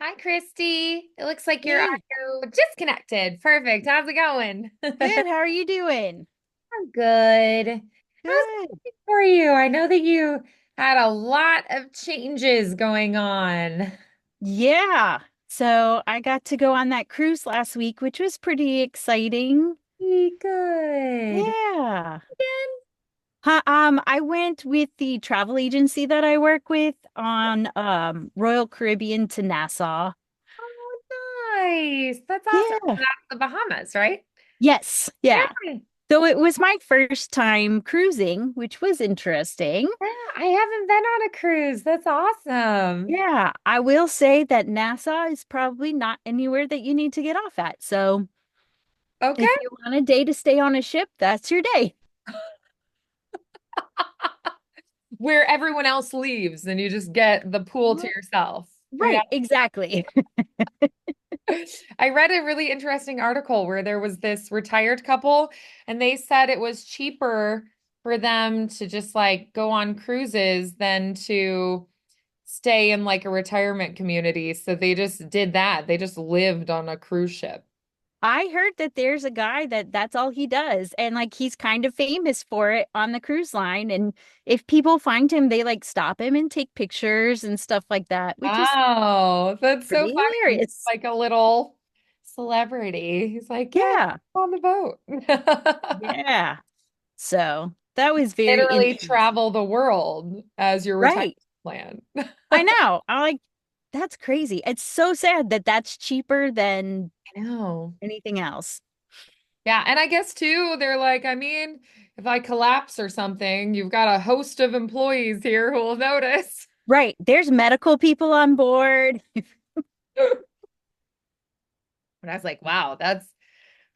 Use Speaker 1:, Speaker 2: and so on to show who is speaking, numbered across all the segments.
Speaker 1: Hi, Christy. It looks like your
Speaker 2: Hey,
Speaker 1: audio disconnected. Perfect. How's it going?
Speaker 2: good. How are you doing?
Speaker 1: I'm good. I was
Speaker 2: Good.
Speaker 1: looking for you. I know that you had a lot of changes going on.
Speaker 2: Yeah. So I got to go on that cruise last week, which was pretty exciting.
Speaker 1: Good.
Speaker 2: Yeah. I went with the travel agency that I work with on Royal Caribbean to Nassau.
Speaker 1: Oh, nice. That's awesome.
Speaker 2: Yeah.
Speaker 1: So that's the Bahamas, right?
Speaker 2: Yes. Yeah.
Speaker 1: Yeah.
Speaker 2: So it was my first time cruising, which was interesting.
Speaker 1: Yeah, I haven't been on a cruise. That's awesome.
Speaker 2: Yeah, I will say that Nassau is probably not anywhere that you need to get off at. So
Speaker 1: Okay.
Speaker 2: if you want a day to stay on a ship, that's your day.
Speaker 1: Where everyone else leaves and you just get the pool to yourself. Yeah.
Speaker 2: Right, exactly.
Speaker 1: I read a really interesting article where there was this retired couple, and they said it was cheaper for them to just like go on cruises than to stay in like a retirement community. So they just did that. They just lived on a cruise ship.
Speaker 2: I heard that there's a guy that that's all he does. And like he's kind of famous for it on the cruise line. And if people find him, they like stop him and take pictures and stuff like that, which is
Speaker 1: Wow, that's so
Speaker 2: pretty
Speaker 1: funny.
Speaker 2: hilarious.
Speaker 1: Like a little celebrity. He's like, yeah,
Speaker 2: Yeah.
Speaker 1: on the boat.
Speaker 2: Yeah. So that was very
Speaker 1: Literally
Speaker 2: interesting.
Speaker 1: travel the world as your retirement
Speaker 2: Right.
Speaker 1: plan.
Speaker 2: I know. I like that's crazy. It's so sad that that's cheaper than
Speaker 1: I know.
Speaker 2: anything else.
Speaker 1: Yeah, and I guess too, they're like, I mean, if I collapse or something, you've got a host of employees here who will notice.
Speaker 2: Right. There's medical people on board.
Speaker 1: And I was like, wow, that's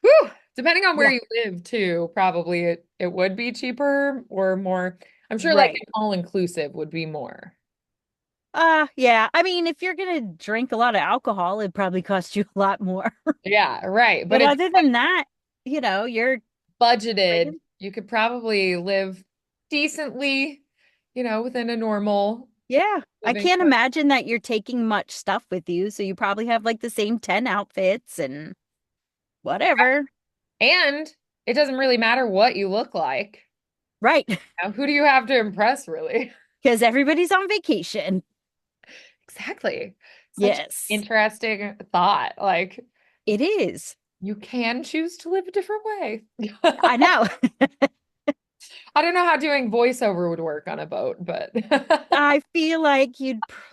Speaker 1: whew. Depending on where
Speaker 2: Yeah.
Speaker 1: you live too, probably it would be cheaper or more. I'm sure like
Speaker 2: Right.
Speaker 1: an all-inclusive would be more.
Speaker 2: Yeah. I mean, if you're gonna drink a lot of alcohol, it'd probably cost you a lot more.
Speaker 1: Yeah, right. But
Speaker 2: But
Speaker 1: if
Speaker 2: other than that, you're
Speaker 1: budgeted,
Speaker 2: drinking.
Speaker 1: you could probably live decently, within a normal
Speaker 2: Yeah. I
Speaker 1: living.
Speaker 2: can't imagine that you're taking much stuff with you, so you probably have like the same 10 outfits and whatever.
Speaker 1: And it doesn't really matter what you look like.
Speaker 2: Right.
Speaker 1: Who do you have to impress, really?
Speaker 2: Because everybody's on vacation.
Speaker 1: Exactly. Such an
Speaker 2: Yes,
Speaker 1: interesting thought. Like,
Speaker 2: it is.
Speaker 1: you can choose to live a different way.
Speaker 2: I know.
Speaker 1: I don't know how doing voiceover would work on a boat, but
Speaker 2: I feel like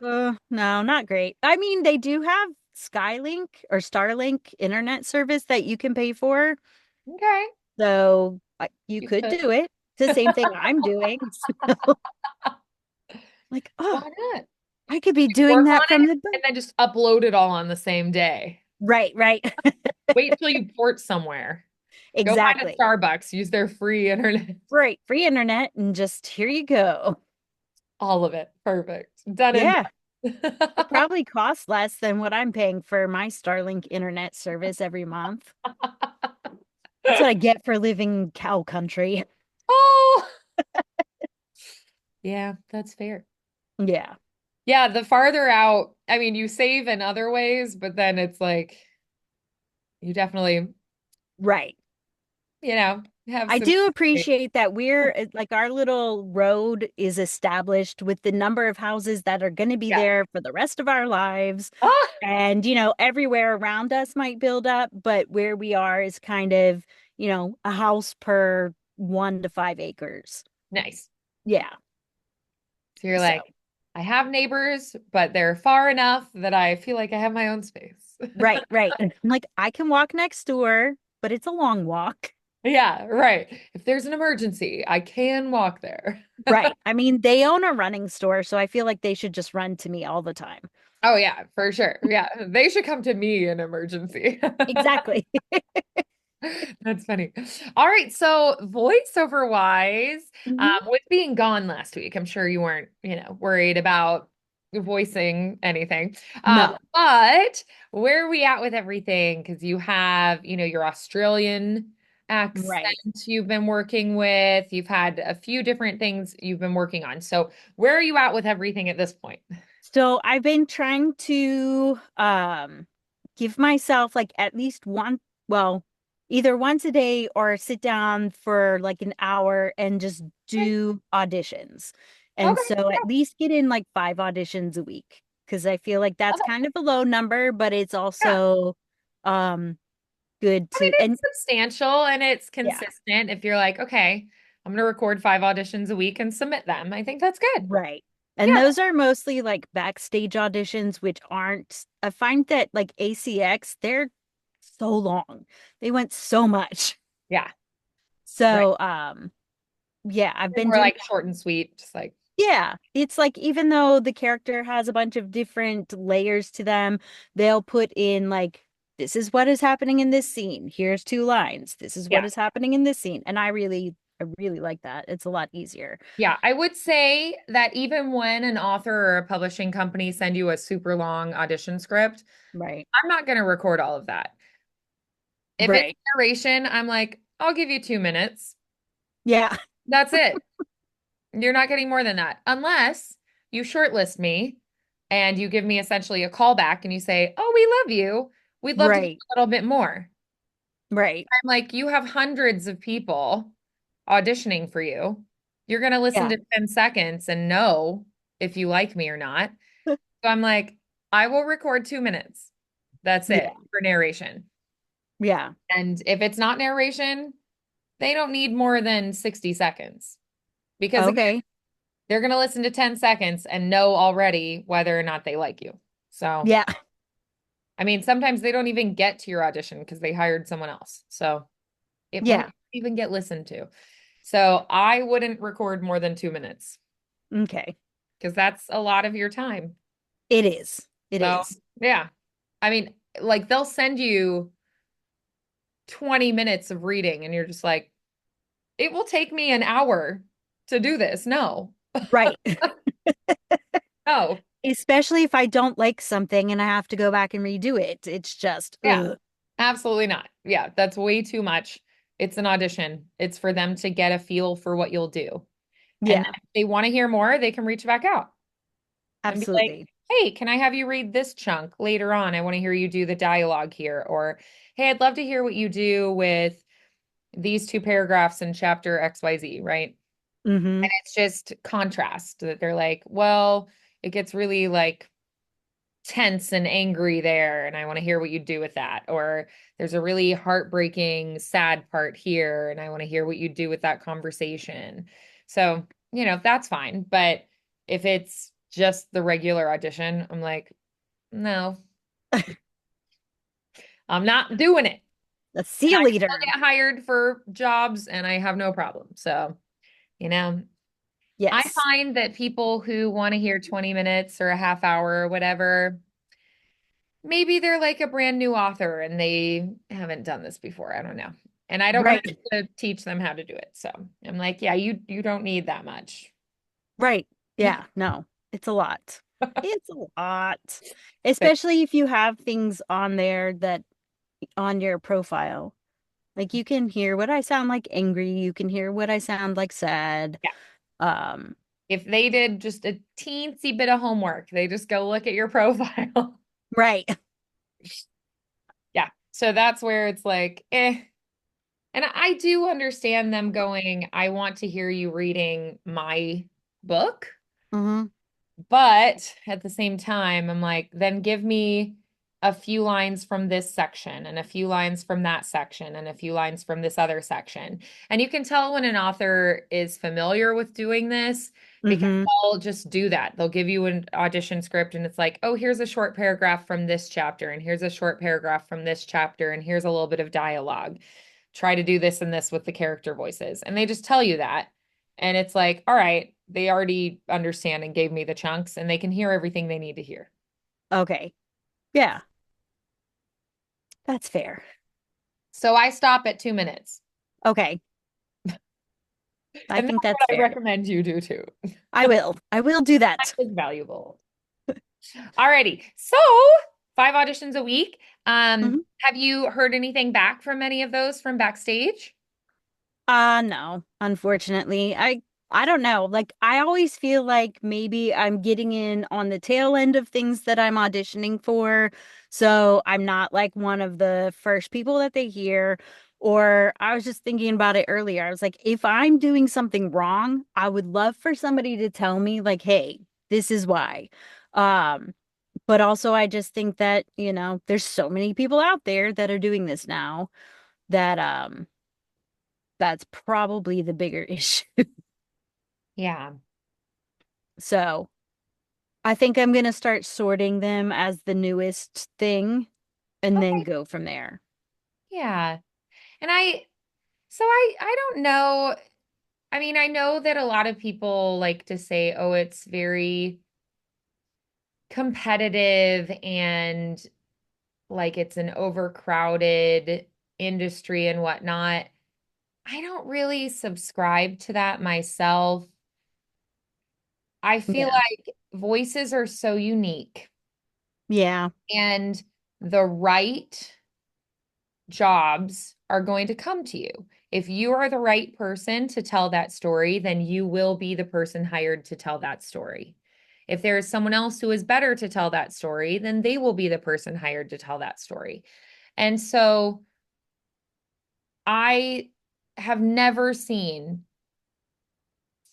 Speaker 2: no, not great. I mean, they do have Skylink or Starlink internet service that you can pay for.
Speaker 1: okay.
Speaker 2: So you
Speaker 1: You
Speaker 2: could
Speaker 1: could.
Speaker 2: do it. It's the same thing I'm doing. So, like,
Speaker 1: Why
Speaker 2: oh,
Speaker 1: not?
Speaker 2: I could be doing
Speaker 1: Work
Speaker 2: that
Speaker 1: on
Speaker 2: from
Speaker 1: it
Speaker 2: the boat.
Speaker 1: and then just upload it all on the same day.
Speaker 2: Right, right.
Speaker 1: Wait till you port somewhere. Go find a
Speaker 2: Exactly.
Speaker 1: Starbucks, use their free internet.
Speaker 2: Right. Free internet and just here you go.
Speaker 1: All of it. Perfect. Done and
Speaker 2: Yeah.
Speaker 1: done.
Speaker 2: It probably costs less than what I'm paying for my Starlink internet service every month. That's what I get for living in cow country.
Speaker 1: Oh, yeah, that's fair.
Speaker 2: Yeah.
Speaker 1: Yeah, the farther out, I mean, you save in other ways, but then it's like you definitely,
Speaker 2: Right.
Speaker 1: have
Speaker 2: I
Speaker 1: some.
Speaker 2: do appreciate that like our little road is established with the number of houses that are going to be
Speaker 1: Yeah.
Speaker 2: there for the rest of our lives.
Speaker 1: Ah,
Speaker 2: And, everywhere around us might build up, but where we are is kind of, a house per 1 to 5 acres.
Speaker 1: nice.
Speaker 2: Yeah.
Speaker 1: So you're
Speaker 2: So,
Speaker 1: like, I have neighbors, but they're far enough that I feel like I have my own space.
Speaker 2: right, right. I'm like, I can walk next door, but it's a long walk.
Speaker 1: Yeah, right. If there's an emergency, I can walk there.
Speaker 2: Right. I mean, they own a running store, so I feel like they should just run to me all the time.
Speaker 1: Oh yeah, for sure. Yeah, they should come to me in emergency.
Speaker 2: Exactly.
Speaker 1: That's funny. All right, so voiceover wise,
Speaker 2: Mhm.
Speaker 1: with being gone last week, I'm sure you weren't, worried about voicing anything.
Speaker 2: No.
Speaker 1: But where are we at with everything? Because you have, your Australian
Speaker 2: Right.
Speaker 1: accent you've been working with. You've had a few different things you've been working on. So where are you at with everything at this point?
Speaker 2: So I've been trying to give myself like at least one, well, either once a day or sit down for like an hour and just
Speaker 1: Okay.
Speaker 2: do auditions. And
Speaker 1: Okay.
Speaker 2: so at least get in like 5 auditions a week because I feel like that's kind of a low number, but it's
Speaker 1: Yeah.
Speaker 2: also um good
Speaker 1: I mean,
Speaker 2: to, and
Speaker 1: it's substantial and it's
Speaker 2: yeah,
Speaker 1: consistent. If you're like, okay, I'm going to record 5 auditions a week and submit them, I think that's good.
Speaker 2: right. And
Speaker 1: Yeah.
Speaker 2: those are mostly like backstage auditions, which aren't, I find that like ACX, they're so long. They went so much.
Speaker 1: Yeah. Right.
Speaker 2: So, yeah, I've
Speaker 1: They're
Speaker 2: been
Speaker 1: more
Speaker 2: doing,
Speaker 1: like short and sweet, just like,
Speaker 2: yeah, it's like even though the character has a bunch of different layers to them, they'll put in like, this is what is happening in this scene. Here's 2 lines. This is what
Speaker 1: yeah.
Speaker 2: is happening in this scene. And I really like that. It's a lot easier.
Speaker 1: Yeah. I would say that even when an author or a publishing company send you a super long audition script,
Speaker 2: Right.
Speaker 1: I'm not going to record all of that. If it's
Speaker 2: Right.
Speaker 1: narration, I'm like, I'll give you 2 minutes.
Speaker 2: Yeah.
Speaker 1: That's it. You're not getting more than that unless you shortlist me and you give me essentially a callback and you say, "Oh, we love you. We'd love to do
Speaker 2: Right.
Speaker 1: a little bit more."
Speaker 2: Right.
Speaker 1: I'm like, "You have hundreds of people auditioning for you. You're going to listen
Speaker 2: Yeah.
Speaker 1: to 10 seconds and know if you like me or not." So I'm like, "I will record 2 minutes. That's
Speaker 2: Yeah.
Speaker 1: it for narration."
Speaker 2: Yeah.
Speaker 1: And if it's not narration, they don't need more than 60 seconds because again,
Speaker 2: Okay.
Speaker 1: they're going to listen to 10 seconds and know already whether or not they like you. So,
Speaker 2: Yeah.
Speaker 1: I mean, sometimes they don't even get to your audition because they hired someone else. So, it might
Speaker 2: Yeah.
Speaker 1: even get listened to. So, I wouldn't record more than 2 minutes
Speaker 2: Okay.
Speaker 1: because that's a lot of your time.
Speaker 2: It is. It
Speaker 1: So,
Speaker 2: is.
Speaker 1: yeah. I mean, like they'll send you 20 minutes of reading and you're just like, it will take me an hour to do this. No,
Speaker 2: Right.
Speaker 1: no.
Speaker 2: Especially if I don't like something and I have to go back and redo it. It's just,
Speaker 1: Yeah.
Speaker 2: ugh.
Speaker 1: Absolutely not. Yeah, that's way too much. It's an audition. It's for them to get a feel for what you'll do. And
Speaker 2: Yeah,
Speaker 1: then if they want to hear more, they can reach back out and be like,
Speaker 2: absolutely.
Speaker 1: hey, can I have you read this chunk later on? I want to hear you do the dialogue here. Or, hey, I'd love to hear what you do with these 2 paragraphs in chapter XYZ, right?
Speaker 2: Hmm.
Speaker 1: And it's just contrast that they're like, well, it gets really like tense and angry there and I want to hear what you do with that, or there's a really heartbreaking sad part here and I want to hear what you do with that conversation. So that's fine, but if it's just the regular audition, I'm like, no, I'm not doing it.
Speaker 2: See
Speaker 1: And
Speaker 2: you
Speaker 1: I
Speaker 2: later.
Speaker 1: still get hired for jobs and I have no problem. So you know I
Speaker 2: Yes.
Speaker 1: find that people who want to hear 20 minutes or a half hour or whatever, maybe they're like a brand new author and they haven't done this before. I don't know. And I don't want
Speaker 2: Right.
Speaker 1: to teach them how to do it. So I'm like, yeah, you don't need that much.
Speaker 2: Right. Yeah. No, it's a lot. It's a lot. Especially if you have things on there that on your profile. Like you can hear what I sound like angry, you can hear what I sound like sad.
Speaker 1: Yeah.
Speaker 2: Um,
Speaker 1: If they did just a teensy bit of homework, they just go look at your profile.
Speaker 2: right.
Speaker 1: Yeah. So that's where it's like, eh. And I do understand them going, I want to hear you reading my book.
Speaker 2: Hmm.
Speaker 1: But at the same time, I'm like, then give me a few lines from this section and a few lines from that section and a few lines from this other section. And you can tell when an author is familiar with doing this because
Speaker 2: Hmm.
Speaker 1: they'll just do that. They'll give you an audition script and it's like, oh, here's a short paragraph from this chapter and here's a short paragraph from this chapter and here's a little bit of dialogue. Try to do this and this with the character voices. And they just tell you that. And it's like, all right, they already understand and gave me the chunks and they can hear everything they need to hear.
Speaker 2: Okay. Yeah, that's fair.
Speaker 1: So I stop at 2 minutes.
Speaker 2: Okay. I
Speaker 1: And
Speaker 2: think
Speaker 1: that's
Speaker 2: that's
Speaker 1: what I
Speaker 2: fair.
Speaker 1: recommend you do too.
Speaker 2: I will. I will do that.
Speaker 1: It's valuable. Alrighty. So 5 auditions a week.
Speaker 2: Hmm.
Speaker 1: Have you heard anything back from any of those from backstage?
Speaker 2: No, unfortunately. I don't know. Like, I always feel like maybe I'm getting in on the tail end of things that I'm auditioning for. So I'm not like one of the first people that they hear. Or I was just thinking about it earlier. I was like, if I'm doing something wrong, I would love for somebody to tell me, like, hey, this is why. Um, but also I just think that, there's so many people out there that are doing this now that that's probably the bigger issue.
Speaker 1: Yeah.
Speaker 2: So I think I'm gonna start sorting them as the newest thing and then
Speaker 1: Okay.
Speaker 2: go from there.
Speaker 1: Yeah. And I don't know. I mean, I know that a lot of people like to say, oh, it's very competitive and like it's an overcrowded industry and whatnot. I don't really subscribe to that myself. I feel
Speaker 2: Yeah.
Speaker 1: like voices are so unique
Speaker 2: Yeah.
Speaker 1: and the right jobs are going to come to you. If you are the right person to tell that story, then you will be the person hired to tell that story. If there is someone else who is better to tell that story, then they will be the person hired to tell that story. And so I have never seen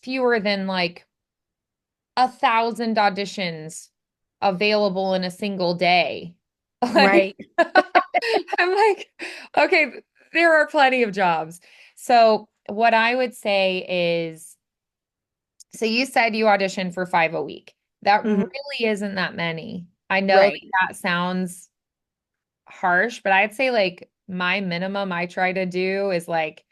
Speaker 1: fewer than like 1,000 auditions available in a single day. Like,
Speaker 2: Right.
Speaker 1: I'm like, okay, there are plenty of jobs. So, what I would say is, so you said you audition for 5 a week. That
Speaker 2: Hmm.
Speaker 1: really isn't that many. I know that
Speaker 2: Right.
Speaker 1: that sounds harsh, but I'd say like my minimum I try to do is like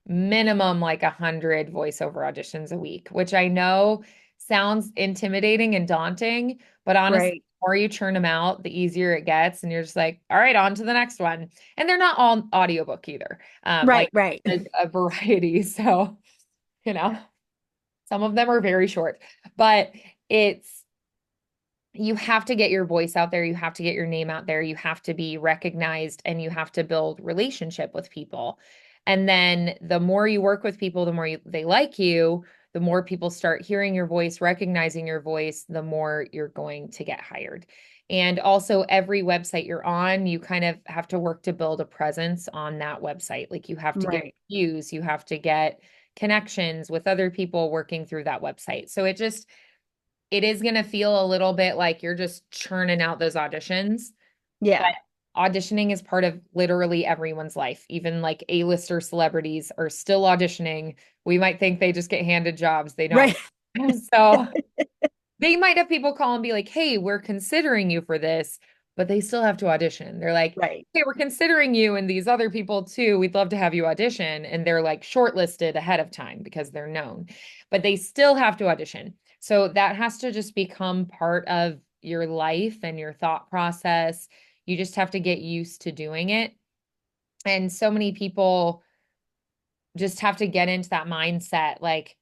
Speaker 1: minimum like 100 voiceover auditions a week, which I know sounds intimidating and daunting, but honestly,
Speaker 2: Right.
Speaker 1: the more you churn them out, the easier it gets. And you're just like, all right, on to the next one. And they're not all audiobook either. Like
Speaker 2: Right. Right.
Speaker 1: a variety. So, you know, some of them are very short, but it's you have to get your voice out there. You have to get your name out there. You have to be recognized and you have to build relationship with people. And then the more you work with people, the more they like you, the more people start hearing your voice, recognizing your voice, the more you're going to get hired. And also, every website you're on, you kind of have to work to build a presence on that website. Like you have to get
Speaker 2: Right.
Speaker 1: views, you have to get connections with other people working through that website. So it is going to feel a little bit like you're just churning out those auditions, but
Speaker 2: Yeah.
Speaker 1: auditioning is part of literally everyone's life. Even like A-lister celebrities are still auditioning. We might think they just get handed jobs. They don't.
Speaker 2: Right.
Speaker 1: So they might have people call and be like, hey, we're considering you for this, but they still have to audition. They're like,
Speaker 2: Right.
Speaker 1: hey, we're considering you and these other people too. We'd love to have you audition. And they're like shortlisted ahead of time because they're known, but they still have to audition. So that has to just become part of your life and your thought process. You just have to get used to doing it. And so many people just have to get into that mindset. Like,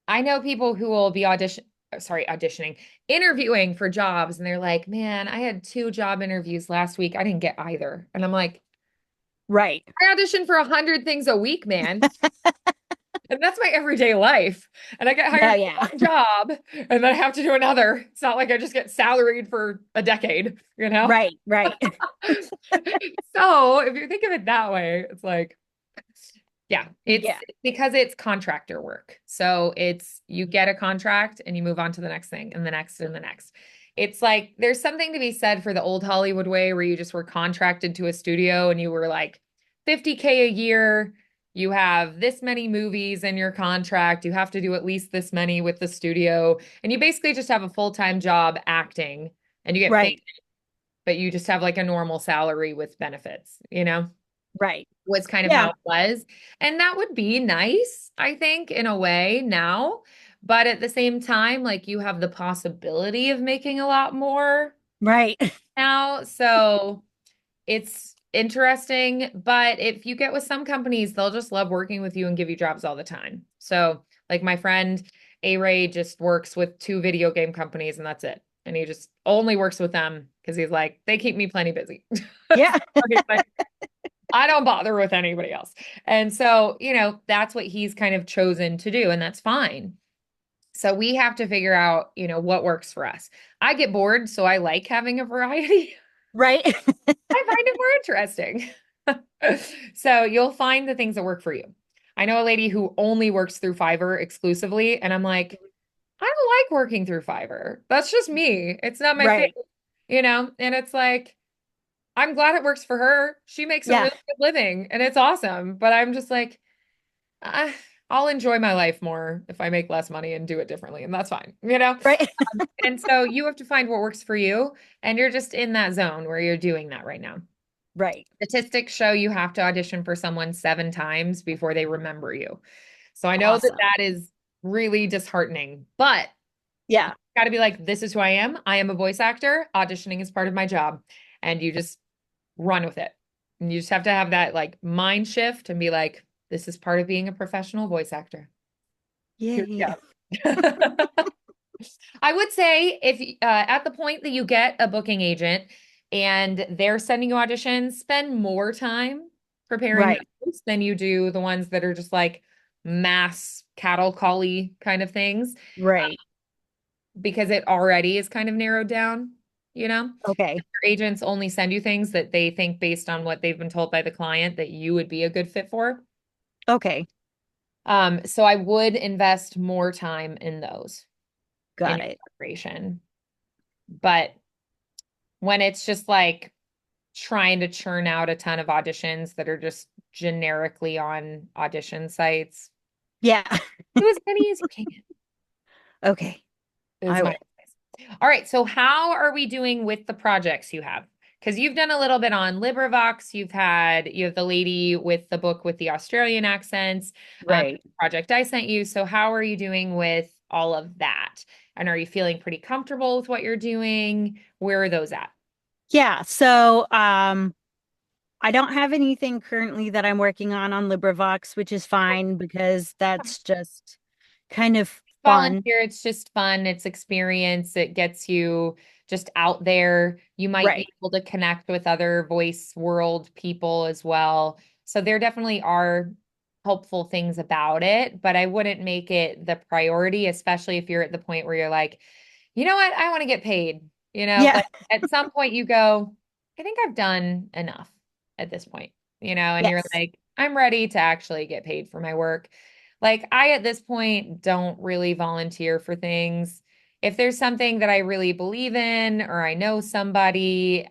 Speaker 1: I know people who will be auditioning, interviewing for jobs, and they're like, man, I had 2 job interviews last week. I didn't get either. And I'm like,
Speaker 2: Right.
Speaker 1: I audition for 100 things a week, man. And that's my everyday life. And I get
Speaker 2: Yeah.
Speaker 1: hired
Speaker 2: Yeah.
Speaker 1: for one job and then I have to do another. It's not like I just get salaried for a decade, you know?
Speaker 2: Right. Right.
Speaker 1: So if you think of it that way, it's like, yeah, it's
Speaker 2: Yeah.
Speaker 1: because it's contractor work. So it's you get a contract and you move on to the next thing and the next and the next. It's like there's something to be said for the old Hollywood way where you just were contracted to a studio and you were like 50K a year. You have this many movies in your contract. You have to do at least this many with the studio. And you basically just have a full-time job acting and you get paid,
Speaker 2: Right.
Speaker 1: but you just have like a normal salary with benefits, you know?
Speaker 2: Right.
Speaker 1: Was kind of
Speaker 2: Yeah.
Speaker 1: how it was. And that would be nice, I think, in a way now. But at the same time, like you have the possibility of making a lot more
Speaker 2: Right.
Speaker 1: now. So it's interesting. But if you get with some companies, they'll just love working with you and give you jobs all the time. So, like my friend A Ray just works with 2 video game companies and that's it. And he just only works with them because he's like, they keep me plenty busy.
Speaker 2: Yeah.
Speaker 1: So he's like, I don't bother with anybody else. And so, that's what he's kind of chosen to do, and that's fine. So we have to figure out, what works for us. I get bored, so I like having a variety.
Speaker 2: Right?
Speaker 1: I find it more interesting. So you'll find the things that work for you. I know a lady who only works through Fiverr exclusively, and I'm like, I don't like working through Fiverr. That's just me. It's not my thing,
Speaker 2: Right.
Speaker 1: and it's like, I'm glad it works for her. She makes a
Speaker 2: Yeah.
Speaker 1: really good living and it's awesome. But I'm just like, I, I'll enjoy my life more if I make less money and do it differently. And that's fine.
Speaker 2: Right.
Speaker 1: And so you have to find what works for you. And you're just in that zone where you're doing that right now.
Speaker 2: Right.
Speaker 1: Statistics show you have to audition for someone 7 times before they remember you. So I know that
Speaker 2: Awesome.
Speaker 1: that is really disheartening, but you
Speaker 2: Yeah.
Speaker 1: got to be like, this is who I am. I am a voice actor. Auditioning is part of my job. And you just run with it. And you just have to have that like mind shift and be like, this is part of being a professional voice actor. Here we
Speaker 2: Yay.
Speaker 1: go. I would say if at the point that you get a booking agent and they're sending you auditions, spend more time preparing
Speaker 2: Right.
Speaker 1: those than you do the ones that are just like mass cattle collie kind of things,
Speaker 2: Right.
Speaker 1: because it already is kind of narrowed down, you know?
Speaker 2: Okay.
Speaker 1: Your agents only send you things that they think based on what they've been told by the client that you would be a good fit for.
Speaker 2: Okay.
Speaker 1: So I would invest more time in those in
Speaker 2: Got
Speaker 1: your
Speaker 2: it.
Speaker 1: preparation. But when it's just like trying to churn out a ton of auditions that are just generically on audition sites,
Speaker 2: Yeah.
Speaker 1: do as many as you can,
Speaker 2: Okay.
Speaker 1: is
Speaker 2: I
Speaker 1: my
Speaker 2: will.
Speaker 1: advice. All right, so how are we doing with the projects you have? Because you've done a little bit on LibriVox. You have the lady with the book with the Australian accents,
Speaker 2: Right.
Speaker 1: project I sent you. So how are you doing with all of that? And are you feeling pretty comfortable with what you're doing? Where are those at?
Speaker 2: Yeah. So, I don't have anything currently that I'm working on LibriVox, which is fine because that's just kind of fun.
Speaker 1: Volunteer, it's just fun, it's experience, it gets you just out there. You might be
Speaker 2: Right.
Speaker 1: able to connect with other voice world people as well. So there definitely are helpful things about it, but I wouldn't make it the priority, especially if you're at the point where you're like, you know what, I want to get paid.
Speaker 2: Yeah.
Speaker 1: Like at some point you go, I think I've done enough at this point, and you're
Speaker 2: Yes.
Speaker 1: like, I'm ready to actually get paid for my work. Like I, at this point, don't really volunteer for things. If there's something that I really believe in or I know somebody,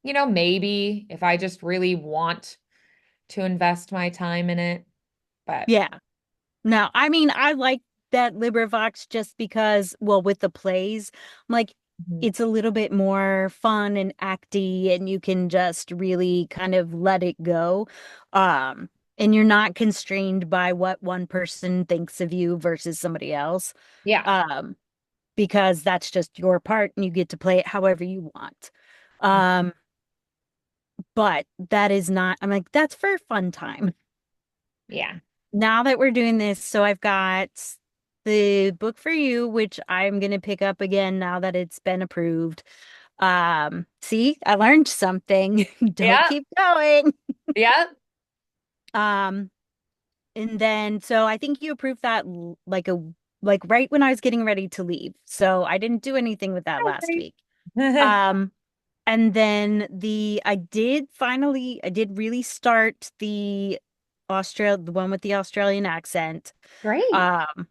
Speaker 1: maybe if I just really want to invest my time in it. But
Speaker 2: Yeah. No, I mean, I like that LibriVox just because, well, with the plays, like
Speaker 1: mhm.
Speaker 2: it's a little bit more fun and acty, and you can just really kind of let it go. And you're not constrained by what one person thinks of you versus somebody else.
Speaker 1: Yeah,
Speaker 2: Um, because that's just your part and you get to play it however you want. Um, but that is not, I'm like, that's for fun time.
Speaker 1: yeah.
Speaker 2: Now that we're doing this, so I've got the book for you, which I'm gonna pick up again now that it's been approved. See, I learned something. Don't
Speaker 1: Yeah,
Speaker 2: keep going.
Speaker 1: yeah.
Speaker 2: Um, and then so I think you approved that like right when I was getting ready to leave. So I didn't do anything with that last
Speaker 1: Okay.
Speaker 2: week. Um, and then I did really start the one with the Australian accent.
Speaker 1: Great.
Speaker 2: Um,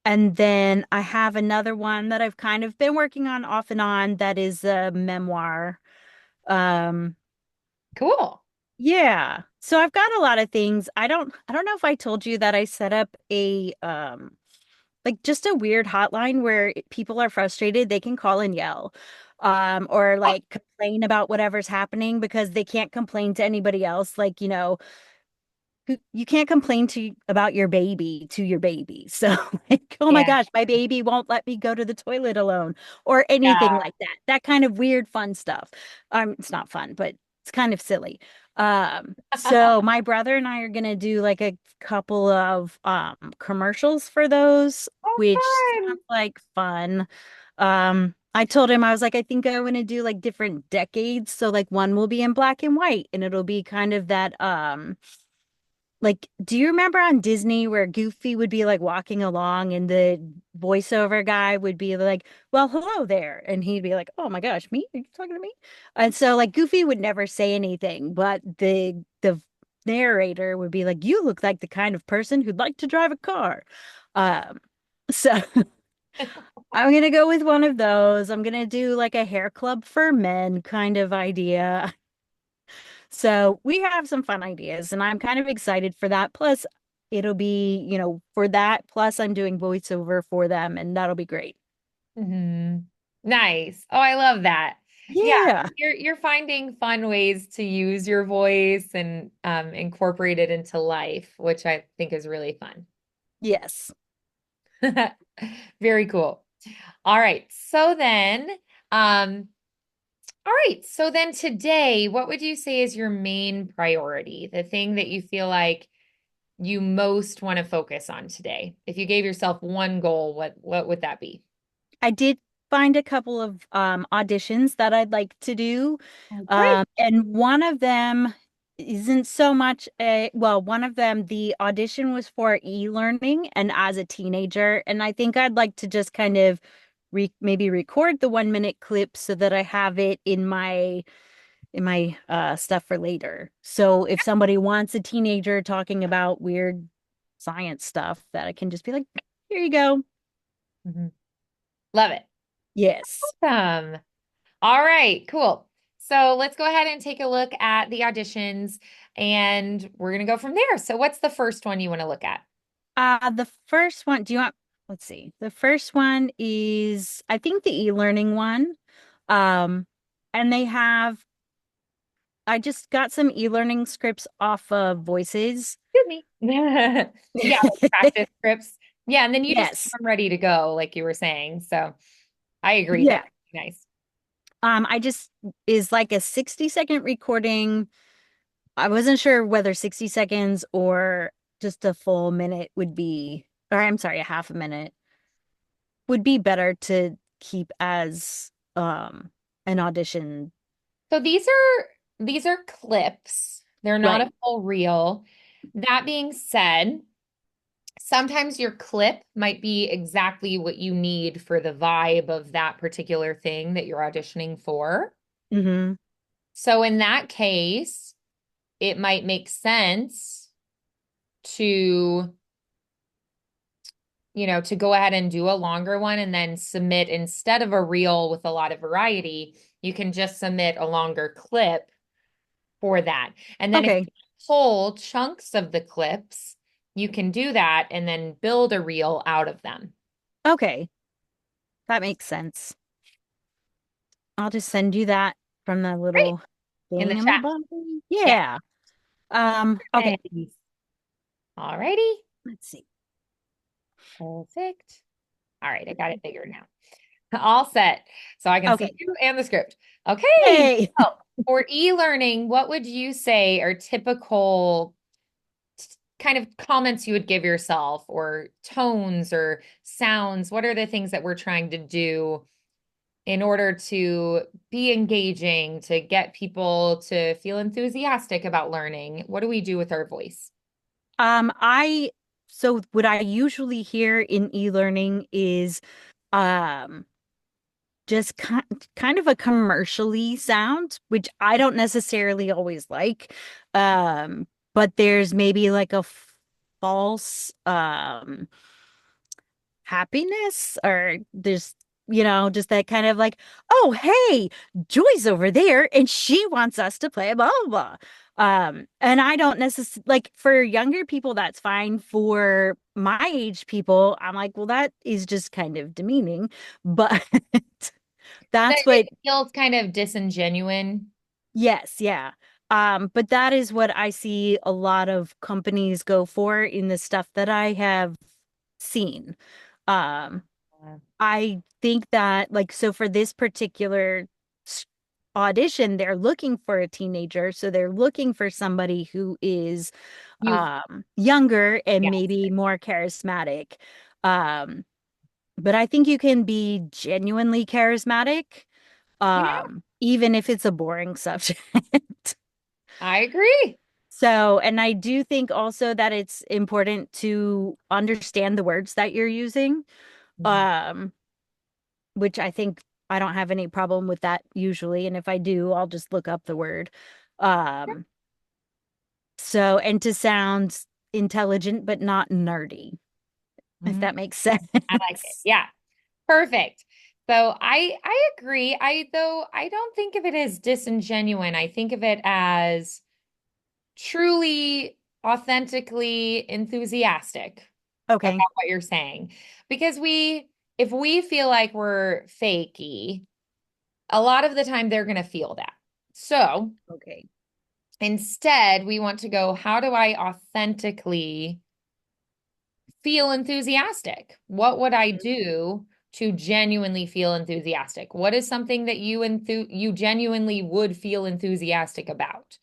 Speaker 2: and then I have another one that I've kind of been working on off and on that is a memoir. Um,
Speaker 1: Cool.
Speaker 2: yeah. So I've got a lot of things. I don't know if I told you that I set up a like just a weird hotline where people are frustrated, they can call and yell. Or
Speaker 1: Oh,
Speaker 2: like complain about whatever's happening because they can't complain to anybody else. Like, you can't complain about your baby to your baby. So like, oh my
Speaker 1: yeah.
Speaker 2: gosh, my baby won't let me go to the toilet alone or anything
Speaker 1: Yeah.
Speaker 2: like that. That kind of weird fun stuff. It's not fun, but it's kind of silly. So my brother and I are gonna do like a couple of commercials for those,
Speaker 1: Oh,
Speaker 2: which
Speaker 1: fun.
Speaker 2: sounds like fun. Um I told him, I was like, I think I want to do like different decades. So like one will be in black and white and it'll be kind of that like, do you remember on Disney where Goofy would be like walking along and the voiceover guy would be like, well, hello there. And he'd be like, oh my gosh, me? Are you talking to me? And so like Goofy would never say anything, but the narrator would be like, you look like the kind of person who'd like to drive a car. Um, so I'm gonna go with one of those. I'm gonna do like a hair club for men kind of idea. So we have some fun ideas, and I'm kind of excited for that. Plus, it'll be, for that. Plus, I'm doing voiceover for them, and that'll be great.
Speaker 1: Hmm. Nice. Oh, I love that. Yeah,
Speaker 2: Yeah.
Speaker 1: you're finding fun ways to use your voice and incorporate it into life, which I think is really fun.
Speaker 2: Yes.
Speaker 1: Very cool. All right. So then today, what would you say is your main priority? The thing that you feel like you most want to focus on today? If you gave yourself one goal, what would that be?
Speaker 2: I did find a couple of auditions that I'd like to do.
Speaker 1: Oh, great.
Speaker 2: And one of them isn't so much one of them, the audition was for e-learning and as a teenager. And I think I'd like to just kind of maybe record the 1 minute clip so that I have it in my stuff for later. So if somebody wants a teenager talking about weird science stuff, that I can just be like, here you go.
Speaker 1: Mhm. Love it.
Speaker 2: Yes.
Speaker 1: Awesome. All right, cool. So let's go ahead and take a look at the auditions and we're going to go from there. So what's the first one you want to look at?
Speaker 2: The first one, do you want, let's see. The first one is, I think the e-learning one. Um, and I just got some e-learning scripts off of Voices.
Speaker 1: Excuse me. Yeah, like practice scripts. Yeah, and then you just have
Speaker 2: Yes.
Speaker 1: them ready to go, like you were saying. So I agree. That's
Speaker 2: Yeah.
Speaker 1: nice.
Speaker 2: I just is like a 60-second recording. I wasn't sure whether 60 seconds or just a full minute would be, or I'm sorry, a half a minute would be better to keep as an audition.
Speaker 1: So these are clips. They're not a
Speaker 2: Right.
Speaker 1: full reel. That being said, sometimes your clip might be exactly what you need for the vibe of that particular thing that you're auditioning for.
Speaker 2: Hmm.
Speaker 1: So in that case, it might make sense to, to go ahead and do a longer one and then submit instead of a reel with a lot of variety, you can just submit a longer clip for that. And then if
Speaker 2: Okay.
Speaker 1: you pull chunks of the clips, you can do that and then build a reel out of them.
Speaker 2: Okay. That makes sense. I'll just send you that from the
Speaker 1: Great.
Speaker 2: little
Speaker 1: In the
Speaker 2: thing in my
Speaker 1: chat.
Speaker 2: body.
Speaker 1: Yeah.
Speaker 2: Yeah. Okay.
Speaker 1: Nice. All righty.
Speaker 2: Let's see.
Speaker 1: Perfect. All right, I got it figured now. All set. So I can see
Speaker 2: Okay.
Speaker 1: you and the script. Okay.
Speaker 2: Yay.
Speaker 1: So for e-learning, what would you say are typical kind of comments you would give yourself or tones or sounds? What are the things that we're trying to do in order to be engaging, to get people to feel enthusiastic about learning? What do we do with our voice?
Speaker 2: I so what I usually hear in e-learning is um just kind of a commercially sound, which I don't necessarily always like. But there's maybe like a false happiness, or there's just that kind of like, oh hey, Joy's over there and she wants us to play blah blah blah. And I don't necessarily like, for younger people that's fine. For my age people, I'm like, well, that is just kind of demeaning, but
Speaker 1: That
Speaker 2: that's
Speaker 1: it
Speaker 2: what.
Speaker 1: feels kind of disingenuine.
Speaker 2: Yes, yeah. But that is what I see a lot of companies go for in the stuff that I have seen. Um, I think that, like, so for this particular s- audition, they're looking for a teenager. So they're looking for somebody who is
Speaker 1: You,
Speaker 2: younger and
Speaker 1: yes.
Speaker 2: maybe more charismatic. Um, But I think you can be genuinely charismatic,
Speaker 1: Yeah,
Speaker 2: even if it's a boring subject.
Speaker 1: I agree.
Speaker 2: So, and I do think also that it's important to understand the words that you're using,
Speaker 1: Mhm.
Speaker 2: um, which I think I don't have any problem with that usually. And if I do, I'll just look up the word. Um, so, and to sound intelligent but not nerdy, if
Speaker 1: Mhm.
Speaker 2: that makes sense.
Speaker 1: I like it. Yeah. Perfect. So I agree. I don't think of it as disingenuine. I think of it as truly authentically enthusiastic
Speaker 2: Okay.
Speaker 1: about what you're saying. Because if we feel like we're fakey, a lot of the time they're going to feel that. So
Speaker 2: Okay.
Speaker 1: instead, we want to go, how do I authentically feel enthusiastic? What would I
Speaker 2: Mhm.
Speaker 1: do to genuinely feel enthusiastic? What is something that you genuinely would feel enthusiastic about?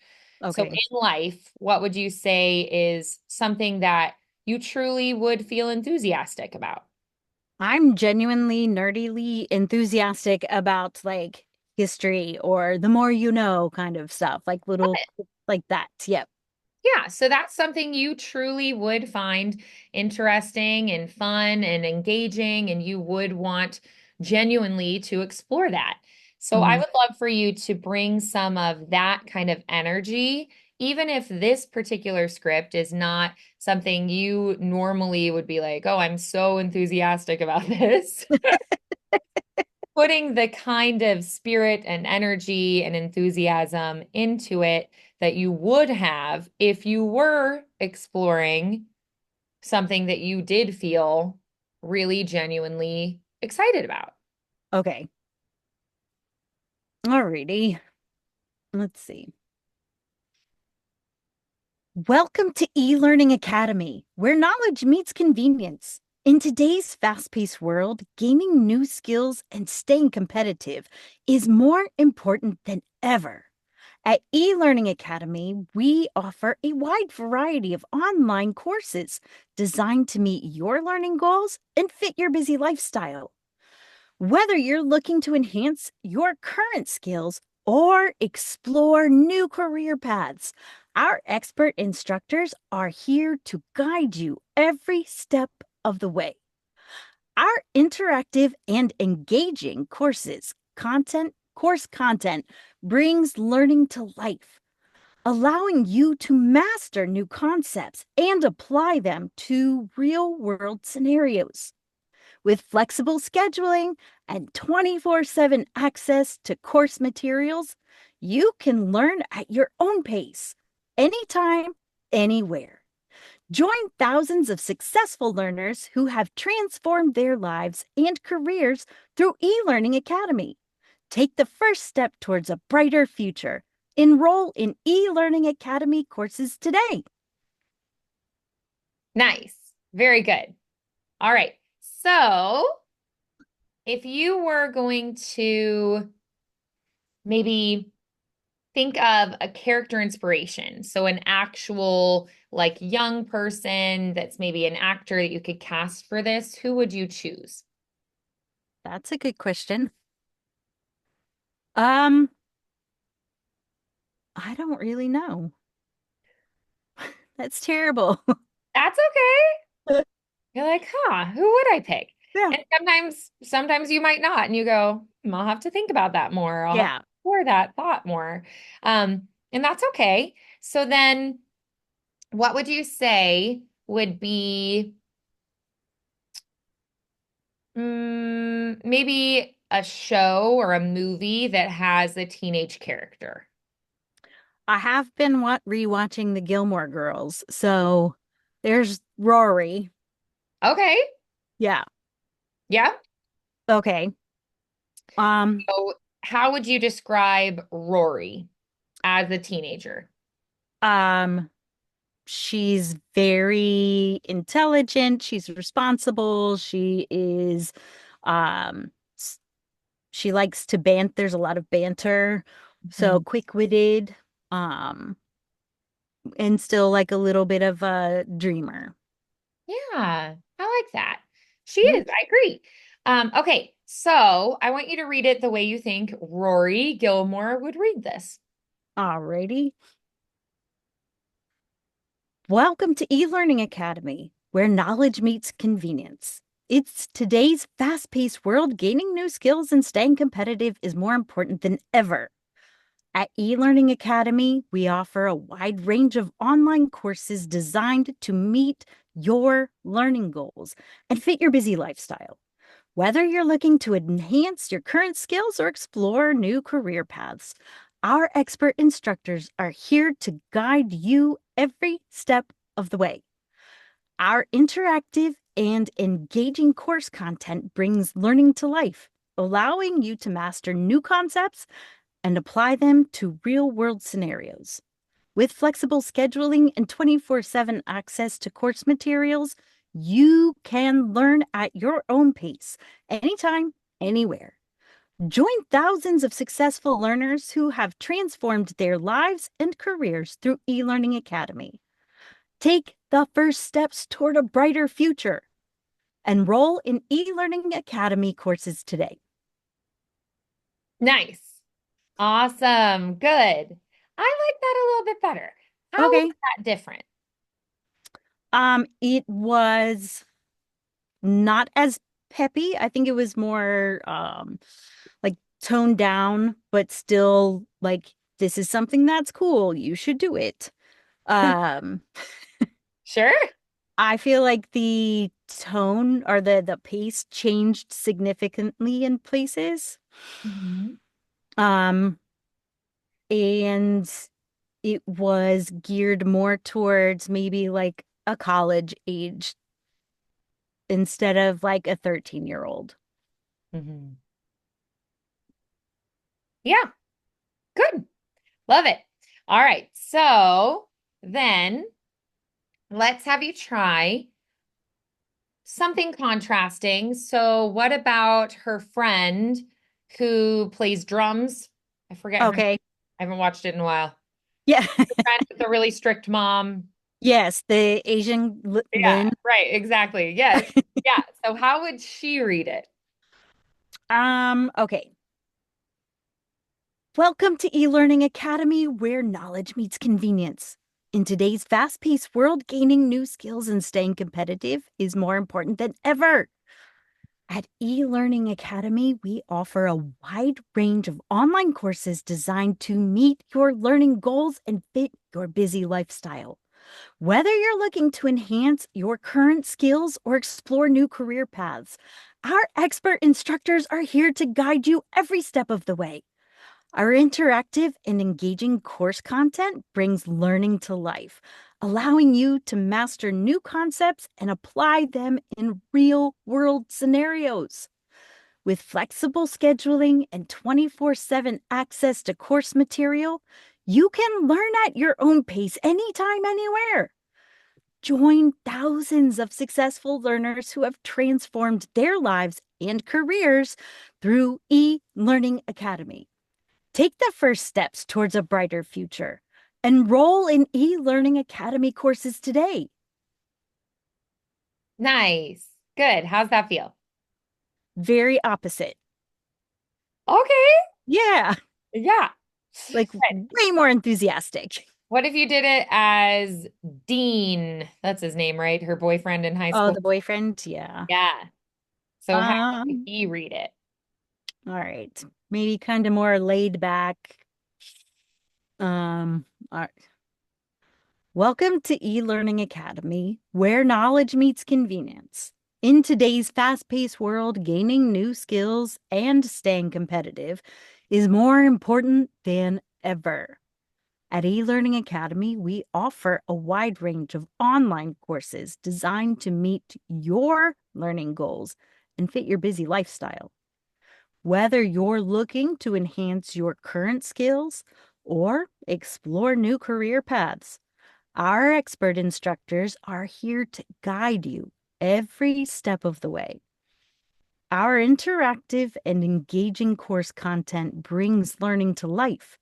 Speaker 1: So
Speaker 2: Okay.
Speaker 1: in life, what would you say is something that you truly would feel enthusiastic about?
Speaker 2: I'm genuinely nerdily enthusiastic about like history or the more you know kind of stuff, like
Speaker 1: Love
Speaker 2: little
Speaker 1: it.
Speaker 2: like that. Yep.
Speaker 1: Yeah, so that's something you truly would find interesting and fun and engaging, and you would want genuinely to explore that. So I
Speaker 2: Mhm.
Speaker 1: would love for you to bring some of that kind of energy, even if this particular script is not something you normally would be like, oh, I'm so enthusiastic about this. Putting the kind of spirit and energy and enthusiasm into it that you would have if you were exploring something that you did feel really genuinely excited about.
Speaker 2: Okay. Alrighty. Let's see. Welcome to eLearning Academy, where knowledge meets convenience. In today's fast-paced world, gaining new skills and staying competitive is more important than ever. At eLearning Academy, we offer a wide variety of online courses designed to meet your learning goals and fit your busy lifestyle. Whether you're looking to enhance your current skills or explore new career paths, our expert instructors are here to guide you every step of the way. Our interactive and engaging course content brings learning to life, allowing you to master new concepts and apply them to real world scenarios. With flexible scheduling and 24/7 access to course materials, you can learn at your own pace, anytime, anywhere. Join thousands of successful learners who have transformed their lives and careers through eLearning Academy. Take the first step towards a brighter future. Enroll in eLearning Academy courses today.
Speaker 1: Nice. Very good. All right. So, if you were going to maybe think of a character inspiration. So an actual like young person that's maybe an actor that you could cast for this, who would you choose?
Speaker 2: That's a good question. Um, I don't really know. That's terrible.
Speaker 1: That's okay. You're like, huh, who would I pick?
Speaker 2: Yeah.
Speaker 1: And sometimes you might not, and you go, I'll have to think about that more. I'll have to
Speaker 2: Yeah.
Speaker 1: explore that thought more. And that's okay. So then what would you say would be maybe a show or a movie that has a teenage character.
Speaker 2: I have been rewatching the Gilmore Girls. So there's Rory.
Speaker 1: Okay.
Speaker 2: Yeah.
Speaker 1: Yeah.
Speaker 2: Okay. Um,
Speaker 1: So how would you describe Rory as a teenager?
Speaker 2: um, she's very intelligent, she's responsible, um s- she likes to there's a lot of banter, so
Speaker 1: Mhm.
Speaker 2: quick-witted, um, and still like a little bit of a dreamer.
Speaker 1: Yeah, I like that. She
Speaker 2: Yeah.
Speaker 1: is. I agree. Okay, so I want you to read it the way you think Rory Gilmore would read this.
Speaker 2: Alrighty. Welcome to eLearning Academy, where knowledge meets convenience. It's today's fast-paced world. Gaining new skills and staying competitive is more important than ever. At eLearning Academy, we offer a wide range of online courses designed to meet your learning goals and fit your busy lifestyle. Whether you're looking to enhance your current skills or explore new career paths, our expert instructors are here to guide you every step of the way. Our interactive and engaging course content brings learning to life, allowing you to master new concepts and apply them to real-world scenarios. With flexible scheduling and 24/7 access to course materials, you can learn at your own pace, anytime, anywhere. Join thousands of successful learners who have transformed their lives and careers through eLearning Academy. Take the first steps toward a brighter future. Enroll in eLearning Academy courses today.
Speaker 1: Nice. Awesome. Good. I like that a little bit better. How is
Speaker 2: Okay.
Speaker 1: that different?
Speaker 2: It was not as peppy. I think it was more like toned down, but still like this is something that's cool. You should do it. Um,
Speaker 1: Sure.
Speaker 2: I feel like the tone or the pace changed significantly in places.
Speaker 1: Mhm.
Speaker 2: Um, and it was geared more towards maybe like a college age instead of like a 13-year-old.
Speaker 1: Mhm. Yeah, good. Love it. All right. So then let's have you try something contrasting. So, what about her friend who plays drums? I forget her name.
Speaker 2: Okay.
Speaker 1: I haven't watched it in a while.
Speaker 2: Yeah.
Speaker 1: The friend with the really strict mom.
Speaker 2: Yes, the Asian
Speaker 1: Yeah,
Speaker 2: Lynn.
Speaker 1: right. Exactly. Yes. Yeah. So, how would she read it?
Speaker 2: Okay. Welcome to eLearning Academy, where knowledge meets convenience. In today's fast-paced world, gaining new skills and staying competitive is more important than ever. At eLearning Academy, we offer a wide range of online courses designed to meet your learning goals and fit your busy lifestyle. Whether you're looking to enhance your current skills or explore new career paths, our expert instructors are here to guide you every step of the way. Our interactive and engaging course content brings learning to life, allowing you to master new concepts and apply them in real-world scenarios. With flexible scheduling and 24/7 access to course material, you can learn at your own pace anytime, anywhere. Join thousands of successful learners who have transformed their lives and careers through eLearning Academy. Take the first steps towards a brighter future. Enroll in eLearning Academy courses today.
Speaker 1: Nice. Good. How's that feel?
Speaker 2: Very opposite.
Speaker 1: Okay.
Speaker 2: Yeah,
Speaker 1: Yeah.
Speaker 2: like
Speaker 1: Good.
Speaker 2: way more enthusiastic.
Speaker 1: What if you did it as Dean? That's his name, right? Her boyfriend in high
Speaker 2: Oh,
Speaker 1: school.
Speaker 2: the boyfriend? Yeah.
Speaker 1: Yeah. So how would
Speaker 2: Um,
Speaker 1: he read it?
Speaker 2: all right. Maybe kind of more laid back. All right. Welcome to eLearning Academy, where knowledge meets convenience. In today's fast-paced world, gaining new skills and staying competitive is more important than ever. At eLearning Academy, we offer a wide range of online courses designed to meet your learning goals and fit your busy lifestyle. Whether you're looking to enhance your current skills or explore new career paths, our expert instructors are here to guide you every step of the way. Our interactive and engaging course content brings learning to life,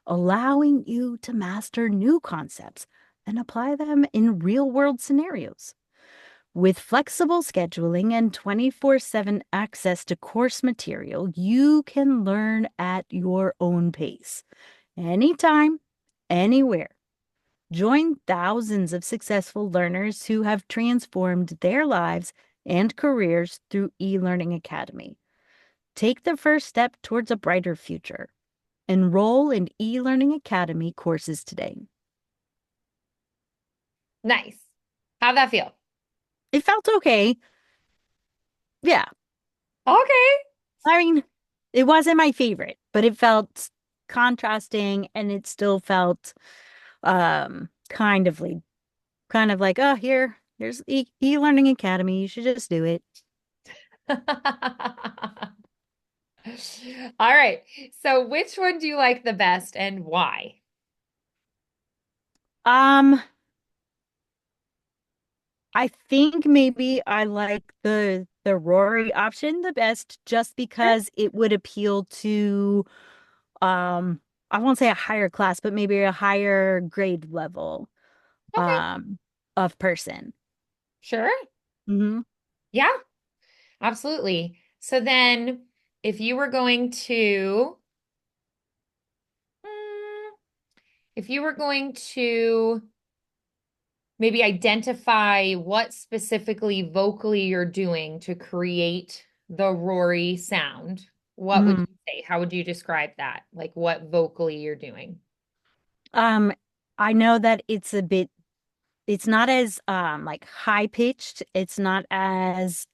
Speaker 2: allowing you to master new concepts and apply them in real-world scenarios. With flexible scheduling and 24/7 access to course material, you can learn at your own pace, anytime, anywhere. Join thousands of successful learners who have transformed their lives and careers through eLearning Academy. Take the first step towards a brighter future. Enroll in eLearning Academy courses today.
Speaker 1: Nice. How'd that feel?
Speaker 2: It felt okay. Yeah.
Speaker 1: Okay.
Speaker 2: I mean, it wasn't my favorite, but it felt contrasting and it still felt kind of like, oh, here's e-learning academy. You should just do it.
Speaker 1: All right. So which one do you like the best and why?
Speaker 2: Um, I think maybe I like the Rory option the best just
Speaker 1: Sure.
Speaker 2: because it would appeal to um I won't say a higher class, but maybe a higher grade level
Speaker 1: Okay.
Speaker 2: um of person.
Speaker 1: Sure.
Speaker 2: Hmm.
Speaker 1: Yeah, absolutely. So then if you were going to, mm, if you were going to maybe identify what specifically vocally you're doing to create the Rory sound, what would
Speaker 2: Hmm.
Speaker 1: you say? How would you describe that? Like what vocally you're doing?
Speaker 2: Um, I know that it's not as like high pitched. It's not as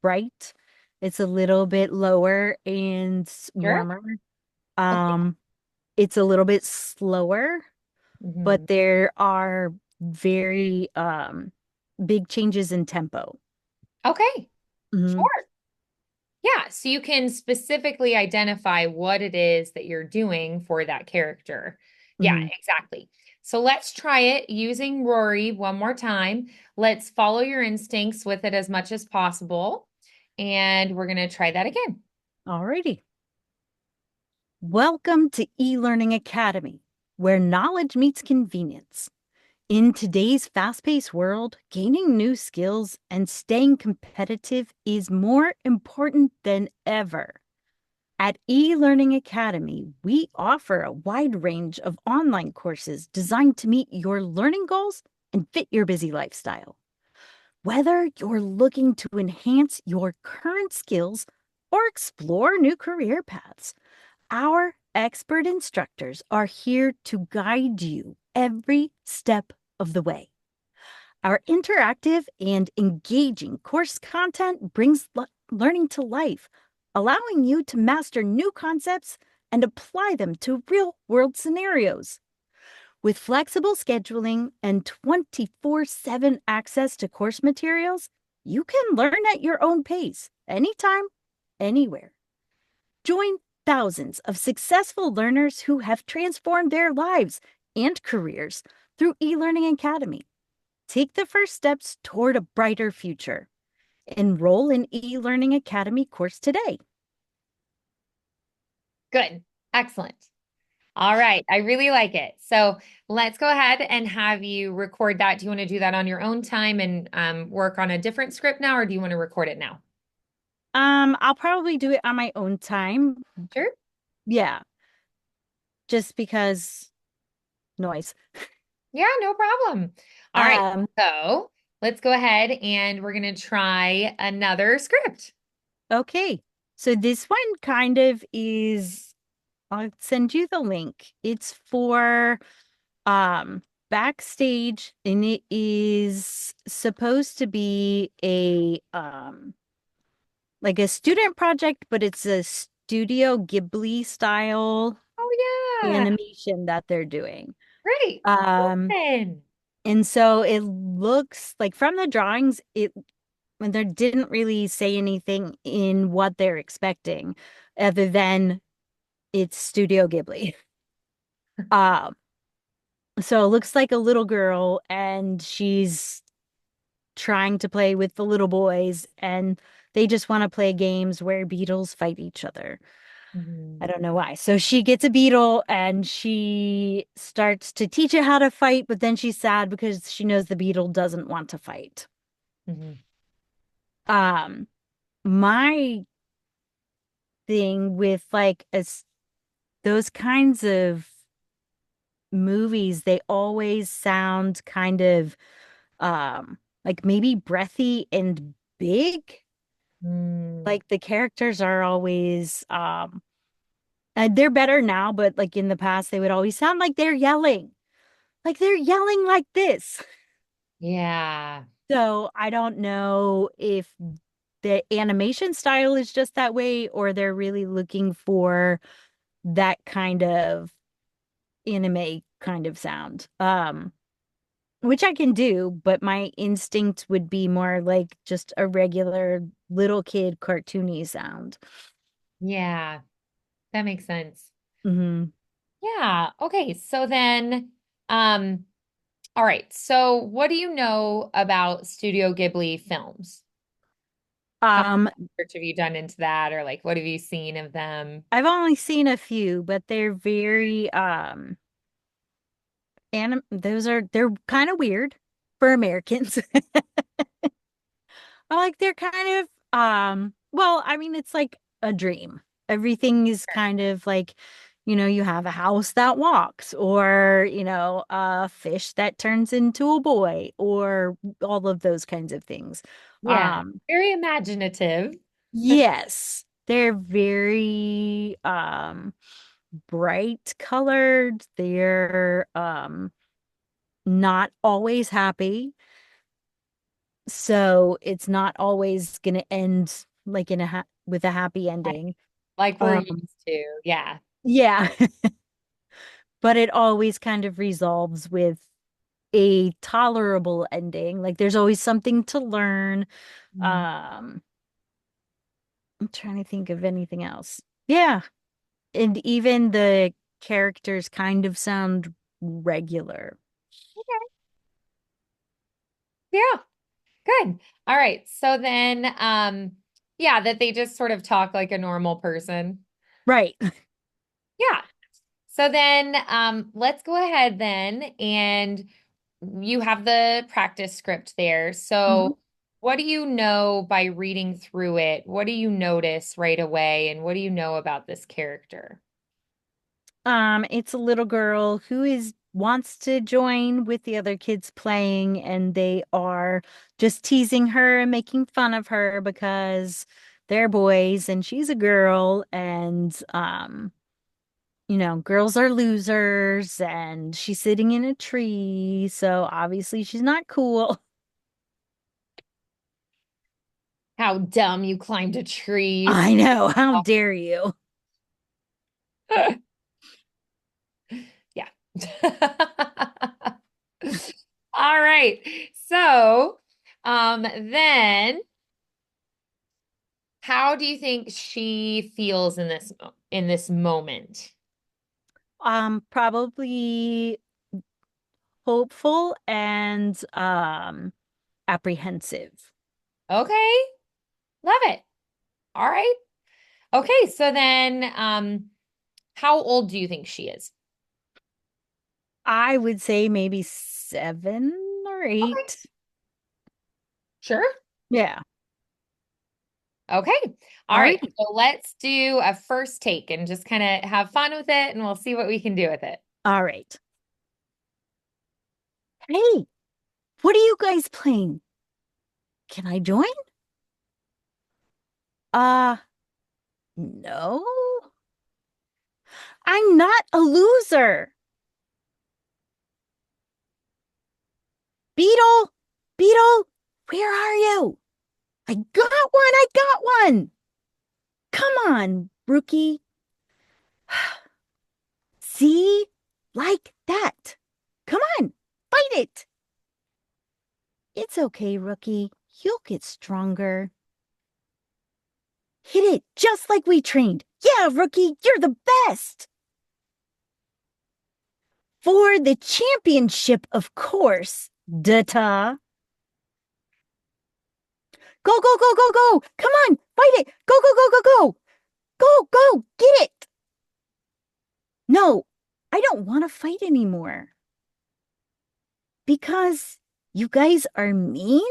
Speaker 2: bright. It's a little bit lower and
Speaker 1: Sure.
Speaker 2: warmer.
Speaker 1: Okay.
Speaker 2: Um, it's a little bit slower,
Speaker 1: Mhm.
Speaker 2: but there are very big changes in tempo.
Speaker 1: Okay.
Speaker 2: Hmm.
Speaker 1: Sure. Yeah, so you can specifically identify what it is that you're doing for that character. Yeah,
Speaker 2: Hmm.
Speaker 1: exactly. So let's try it using Rory one more time. Let's follow your instincts with it as much as possible. And we're going to try that again.
Speaker 2: Alrighty. Welcome to eLearning Academy, where knowledge meets convenience. In today's fast paced world, gaining new skills and staying competitive is more important than ever. At eLearning Academy, we offer a wide range of online courses designed to meet your learning goals and fit your busy lifestyle. Whether you're looking to enhance your current skills or explore new career paths, our expert instructors are here to guide you every step of the way. Our interactive and engaging course content brings learning to life, allowing you to master new concepts and apply them to real world scenarios. With flexible scheduling and 24/7 access to course materials, you can learn at your own pace, anytime, anywhere. Join thousands of successful learners who have transformed their lives and careers through eLearning Academy. Take the first steps toward a brighter future. Enroll in eLearning Academy course today.
Speaker 1: Good. Excellent. All right. I really like it. So let's go ahead and have you record that. Do you want to do that on your own time and work on a different script now, or do you want to record it now?
Speaker 2: I'll probably do it on my own time.
Speaker 1: Sure.
Speaker 2: Yeah, just because noise.
Speaker 1: Yeah, no problem. All right.
Speaker 2: Um,
Speaker 1: So let's go ahead and we're going to try another script.
Speaker 2: okay. So this one kind of is, I'll send you the link. It's for backstage and it is supposed to be a like a student project, but it's a Studio Ghibli style
Speaker 1: Oh, yeah.
Speaker 2: animation that they're doing.
Speaker 1: Great.
Speaker 2: Um,
Speaker 1: Fun.
Speaker 2: and so it looks like from the drawings, it when they didn't really say anything in what they're expecting, other than it's Studio Ghibli. Um, so it looks like a little girl, and she's trying to play with the little boys, and they just want to play games where beetles fight each other. I
Speaker 1: Mhm.
Speaker 2: don't know why. So she gets a beetle and she starts to teach it how to fight, but then she's sad because she knows the beetle doesn't want to fight.
Speaker 1: Mhm.
Speaker 2: Um, my thing with like as those kinds of movies, they always sound kind of like maybe breathy and big.
Speaker 1: Mm.
Speaker 2: Like the characters are always they're better now, but like in the past they would always sound like they're yelling. Like they're yelling like this.
Speaker 1: Yeah.
Speaker 2: So I don't know if the animation style is just that way or they're really looking for that kind of anime kind of sound. Which I can do, but my instinct would be more like just a regular little kid cartoony sound.
Speaker 1: Yeah. That makes sense.
Speaker 2: Hmm.
Speaker 1: Yeah. Okay. So then, um, all right. So what do you know about Studio Ghibli films? How much
Speaker 2: Um,
Speaker 1: research have you done into that, or like what have you seen of them?
Speaker 2: I've only seen a few, but they're very they're kind of weird for Americans. Like they're kind of well, I mean it's like a dream. Everything is kind of like, you have a house that walks or, a fish that turns into a boy or all of those kinds of things.
Speaker 1: Yeah.
Speaker 2: Um
Speaker 1: Very imaginative.
Speaker 2: yes, they're very bright colored. They're not always happy. So it's not always going to end like in with a happy
Speaker 1: Like
Speaker 2: ending.
Speaker 1: like we're
Speaker 2: Um,
Speaker 1: used to. Yeah.
Speaker 2: yeah, but it always kind of resolves with a tolerable ending. Like there's always something to learn.
Speaker 1: Mm.
Speaker 2: Um, I'm trying to think of anything else. Yeah, and even the characters kind of sound regular.
Speaker 1: Yeah. Good. All right. So then, yeah, that they just sort of talk like a normal person.
Speaker 2: Right.
Speaker 1: Yeah. So then, let's go ahead then, and you have the practice script there.
Speaker 2: Mhm.
Speaker 1: So, what do you know by reading through it? What do you notice right away, and what do you know about this character?
Speaker 2: It's a little girl who is wants to join with the other kids playing, and they are just teasing her and making fun of her because they're boys and she's a girl, and girls are losers, and she's sitting in a tree, so obviously she's not cool.
Speaker 1: How dumb you climbed a tree, you
Speaker 2: I know, how dare you?
Speaker 1: Yeah. All right. So, then how do you think she feels in this moment?
Speaker 2: Probably hopeful and apprehensive.
Speaker 1: Okay. Love it. All right. Okay, so then how old do you think she is?
Speaker 2: I would say maybe 7 or 8.
Speaker 1: Okay. Sure.
Speaker 2: Yeah.
Speaker 1: Okay. All
Speaker 2: All
Speaker 1: right.
Speaker 2: right.
Speaker 1: So let's do a first take and just kind of have fun with it and we'll see what we can do with it.
Speaker 2: All right. Hey, what are you guys playing? Can I join? Uh, no. I'm not a loser. Beetle, Beetle, where are you? I got one. I got one. Come on, rookie. See? Like that. Come on, fight it. It's okay, rookie. You'll get stronger. Hit it just like we trained. Yeah, rookie, you're the best. For the championship, of course. Duh. Go, go, go, go, go. Come on, fight it. Go, go, go, go, go. Go, go, get it. No, I don't want to fight anymore. Because you guys are mean?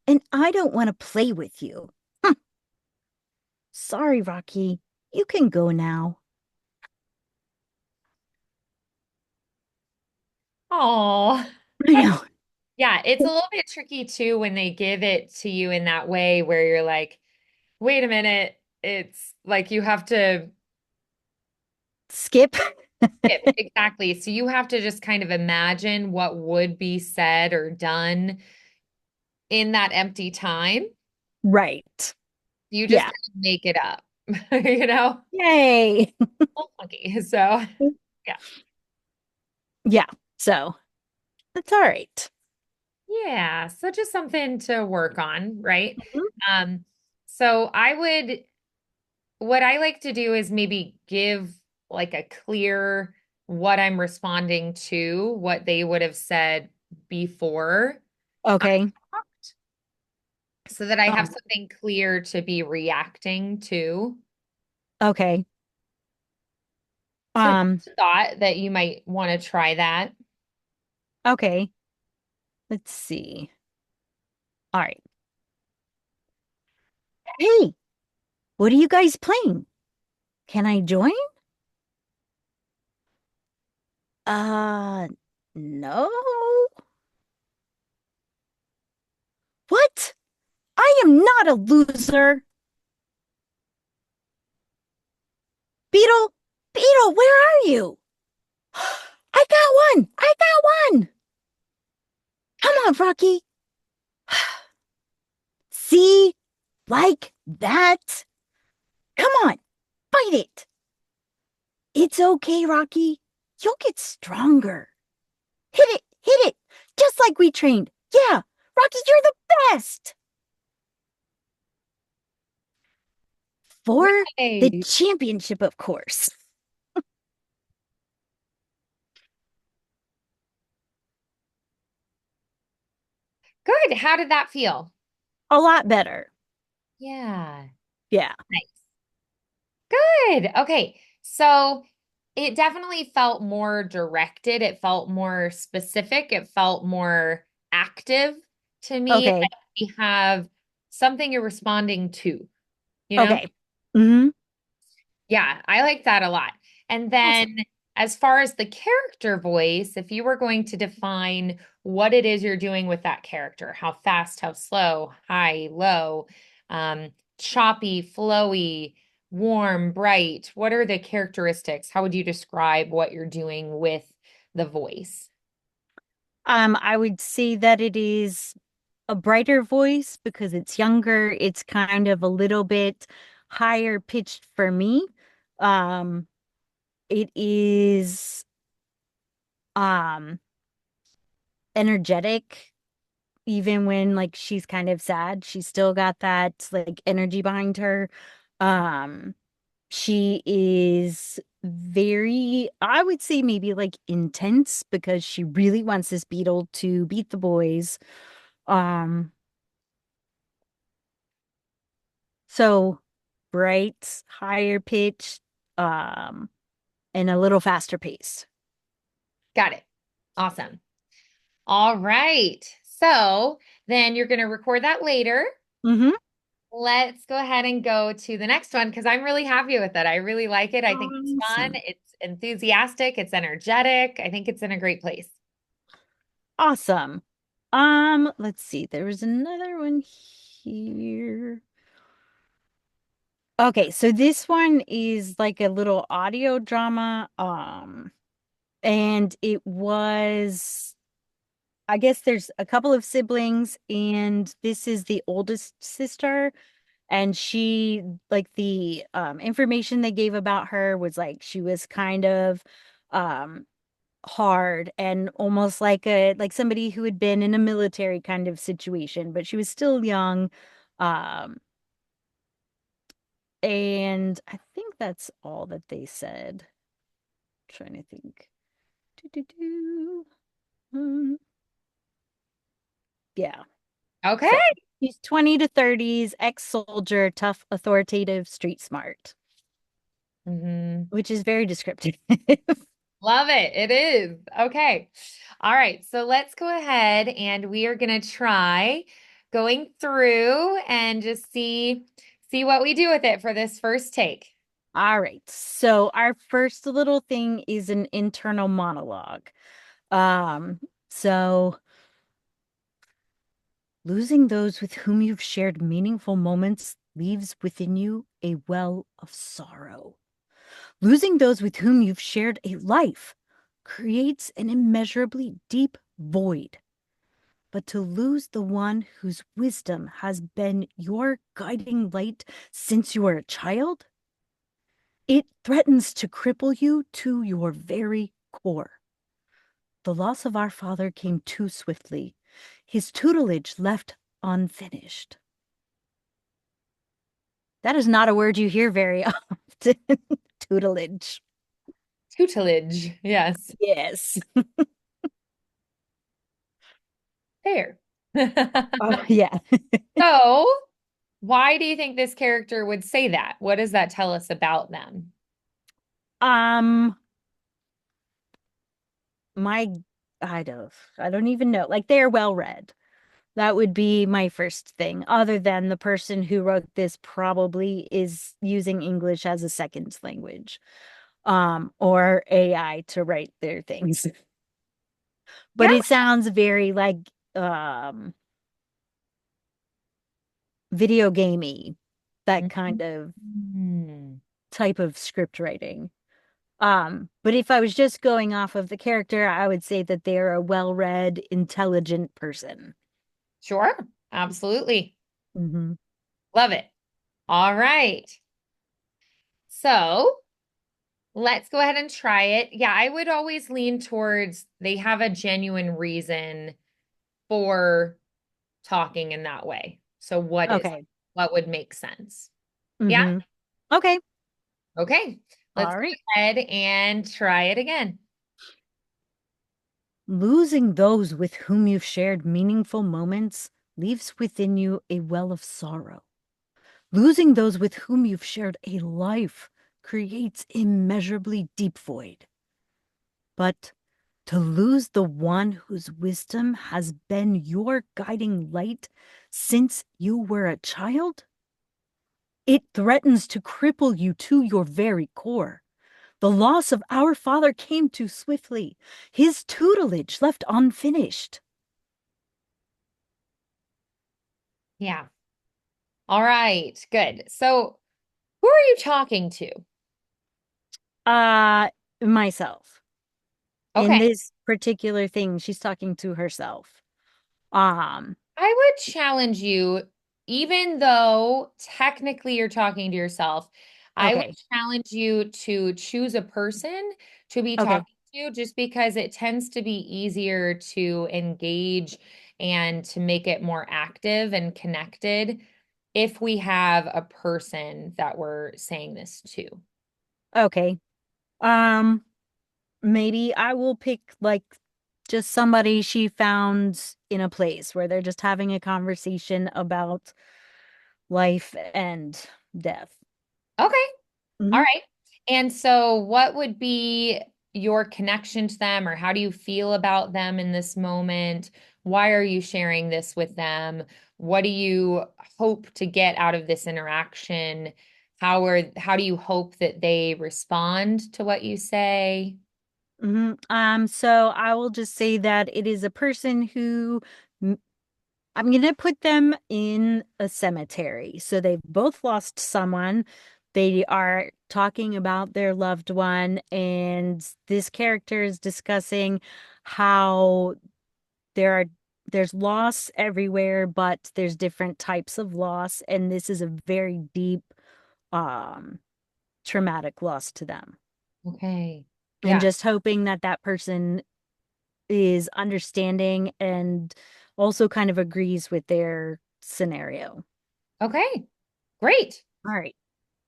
Speaker 2: and I don't want to play with you. Hm, sorry, Rocky. You can go now.
Speaker 1: Oh,
Speaker 2: I know.
Speaker 1: yeah, it's a little bit tricky too when they give it to you in that way where you're like, wait a minute, it's like you have to
Speaker 2: Skip.
Speaker 1: skip. Exactly. So you have to just kind of imagine what would be said or done in that empty time.
Speaker 2: Right.
Speaker 1: You just
Speaker 2: Yeah.
Speaker 1: kind of make it up, you know?
Speaker 2: Yay.
Speaker 1: A little funky. So, yeah.
Speaker 2: Yeah. So that's all right.
Speaker 1: Yeah. So just something to work on, right?
Speaker 2: Mhm.
Speaker 1: Um, so what I like to do is maybe give like a clear what I'm responding to, what they would have said before I
Speaker 2: Okay.
Speaker 1: talked, so that I have
Speaker 2: Um,
Speaker 1: something clear to be reacting to.
Speaker 2: okay.
Speaker 1: So
Speaker 2: Um,
Speaker 1: just a thought that you might want to try that.
Speaker 2: okay. Let's see. All right. Hey, what are you guys playing? Can I join? Uh, no. What? I am not a loser. Beetle, Beetle, where are you? I got one. I got one. Come on, Rocky. See? Like that? Come on, fight it. It's okay, Rocky. You'll get stronger. Hit it, just like we trained. Yeah, Rocky, you're the best. For the
Speaker 1: Hey,
Speaker 2: championship, of course.
Speaker 1: good. How did that feel?
Speaker 2: A lot better.
Speaker 1: Yeah.
Speaker 2: Yeah.
Speaker 1: Nice. Good. Okay. So it definitely felt more directed. It felt more specific. It felt more active to me.
Speaker 2: Okay.
Speaker 1: Like we have something you're responding to, you know?
Speaker 2: Okay. Mm-hmm.
Speaker 1: Yeah, I like that a lot. And
Speaker 2: Awesome.
Speaker 1: then as far as the character voice, if you were going to define what it is you're doing with that character, how fast, how slow, high, low, choppy, flowy, warm, bright, what are the characteristics? How would you describe what you're doing with the voice?
Speaker 2: I would say that it is a brighter voice because it's younger. It's kind of a little bit higher pitched for me. Um, it is um energetic even when like she's kind of sad. She's still got that like energy behind her. Um, she is very, I would say maybe like intense because she really wants this beetle to beat the boys. Um, so bright, higher pitch, um, and a little faster pace.
Speaker 1: Got it. Awesome. All right. So then you're going to record that later.
Speaker 2: Mm-hmm.
Speaker 1: Let's go ahead and go to the next one because I'm really happy with it. I really like it. I think it's fun.
Speaker 2: Awesome.
Speaker 1: It's enthusiastic. It's energetic. I think it's in a great place.
Speaker 2: Awesome. Let's see. There was another one here. Okay, so this one is like a little audio drama. And it was, I guess there's a couple of siblings, and this is the oldest sister. And she, like the information they gave about her was like she was kind of um hard and almost like somebody who had been in a military kind of situation, but she was still young. Um, and I think that's all that they said. Trying to think. Do. Yeah.
Speaker 1: Okay.
Speaker 2: So he's 20 to 30s, ex-soldier, tough, authoritative, street smart,
Speaker 1: Hmm.
Speaker 2: which is very descriptive.
Speaker 1: Love it. It is. Okay. All right. So let's go ahead and we are going to try going through and just see what we do with it for this first take.
Speaker 2: All right. So our first little thing is an internal monologue. Um, so losing those with whom you've shared meaningful moments leaves within you a well of sorrow. Losing those with whom you've shared a life creates an immeasurably deep void. But to lose the one whose wisdom has been your guiding light since you were a child, it threatens to cripple you to your very core. The loss of our father came too swiftly, his tutelage left unfinished. That is not a word you hear very often. Tutelage.
Speaker 1: Tutelage. Yes.
Speaker 2: Yes.
Speaker 1: Fair.
Speaker 2: Oh, yeah.
Speaker 1: So, why do you think this character would say that? What does that tell us about them?
Speaker 2: Um, my I don't even know. Like they're well read. That would be my first thing, other than the person who wrote this probably is using English as a second language, or AI to write their things. But
Speaker 1: Yeah.
Speaker 2: it sounds very like um video gamey, that kind of
Speaker 1: Mhm.
Speaker 2: type of script writing. But if I was just going off of the character, I would say that they're a well-read, intelligent person.
Speaker 1: Sure. Absolutely.
Speaker 2: Hmm.
Speaker 1: Love it. All right. So, let's go ahead and try it. Yeah, I would always lean towards they have a genuine reason for talking in that way. So
Speaker 2: Okay.
Speaker 1: what would make sense? Yeah.
Speaker 2: Hmm. Okay.
Speaker 1: Okay. Let's
Speaker 2: All
Speaker 1: go
Speaker 2: right.
Speaker 1: ahead and try it again.
Speaker 2: Losing those with whom you've shared meaningful moments leaves within you a well of sorrow. Losing those with whom you've shared a life creates immeasurably deep void. But to lose the one whose wisdom has been your guiding light since you were a child, it threatens to cripple you to your very core. The loss of our father came too swiftly, his tutelage left unfinished.
Speaker 1: Yeah. All right. Good. So, who are you talking to?
Speaker 2: Uh, Myself. In
Speaker 1: Okay.
Speaker 2: this particular thing, she's talking to herself. Um,
Speaker 1: I would challenge you, even though technically you're talking to yourself, I would
Speaker 2: okay.
Speaker 1: challenge you to choose a person to be
Speaker 2: Okay.
Speaker 1: talking to just because it tends to be easier to engage and to make it more active and connected if we have a person that we're saying this to.
Speaker 2: Okay. Um, Maybe I will pick like just somebody she found in a place where they're just having a conversation about life and death.
Speaker 1: Okay. All
Speaker 2: Hmm.
Speaker 1: right. And so, what would be your connection to them, or how do you feel about them in this moment? Why are you sharing this with them? What do you hope to get out of this interaction? How do you hope that they respond to what you say?
Speaker 2: Hmm. So I will just say that it is a person who I'm gonna put them in a cemetery. So they've both lost someone. They are talking about their loved one, and this character is discussing how there are there's loss everywhere, but there's different types of loss, and this is a very deep, um, traumatic loss to them.
Speaker 1: Okay.
Speaker 2: And
Speaker 1: Yeah.
Speaker 2: just hoping that that person is understanding and also kind of agrees with their scenario.
Speaker 1: Okay. Great.
Speaker 2: All right.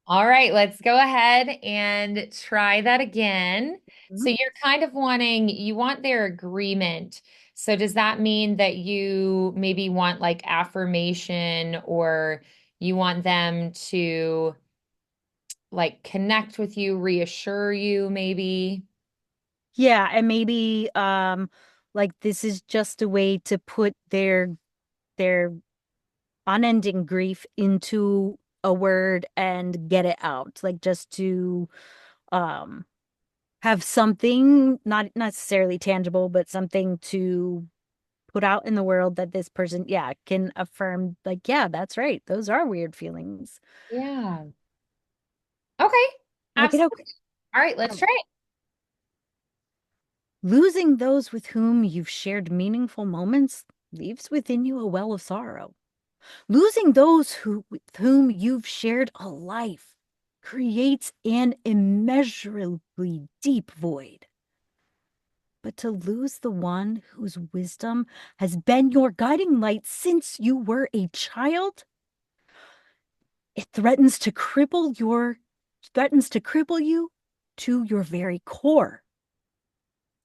Speaker 1: All right, let's go ahead and try that again. So
Speaker 2: Mhm.
Speaker 1: you're kind of you want their agreement. So does that mean that you maybe want like affirmation, or you want them to like connect with you, reassure you maybe?
Speaker 2: Yeah, and maybe like this is just a way to put their unending grief into a word and get it out, like just to um have something not necessarily tangible, but something to put out in the world that this person, yeah, can affirm, like, yeah, that's right. Those are weird feelings.
Speaker 1: Yeah. Okay.
Speaker 2: Okay,
Speaker 1: Absolutely.
Speaker 2: okay.
Speaker 1: All right, let's try it.
Speaker 2: Losing those with whom you've shared meaningful moments leaves within you a well of sorrow. Losing those with whom you've shared a life creates an immeasurably deep void. But to lose the one whose wisdom has been your guiding light since you were a child, it threatens to cripple you to your very core.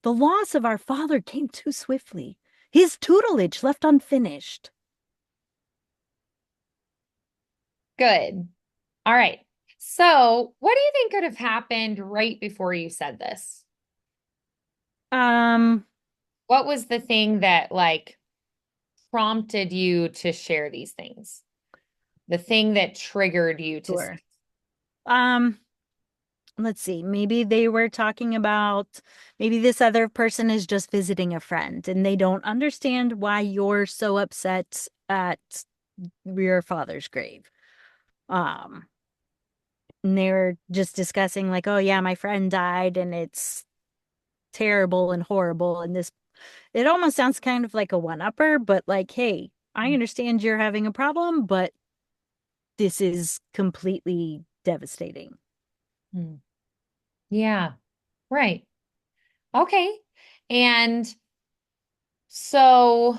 Speaker 2: The loss of our father came too swiftly, his tutelage left unfinished.
Speaker 1: Good. All right. So, what do you think could have happened right before you said this?
Speaker 2: Um,
Speaker 1: What was the thing that like prompted you to share these things? The thing that triggered you to say,
Speaker 2: sure. Um, let's see. Maybe they were talking about maybe this other person is just visiting a friend and they don't understand why you're so upset at your father's grave. Um, and they were just discussing like, oh yeah, my friend died and it's terrible and horrible and this it almost sounds kind of like a one-upper, but like, hey, I understand you're having a problem, but this is completely devastating.
Speaker 1: Hmm. Yeah, right. Okay. And so,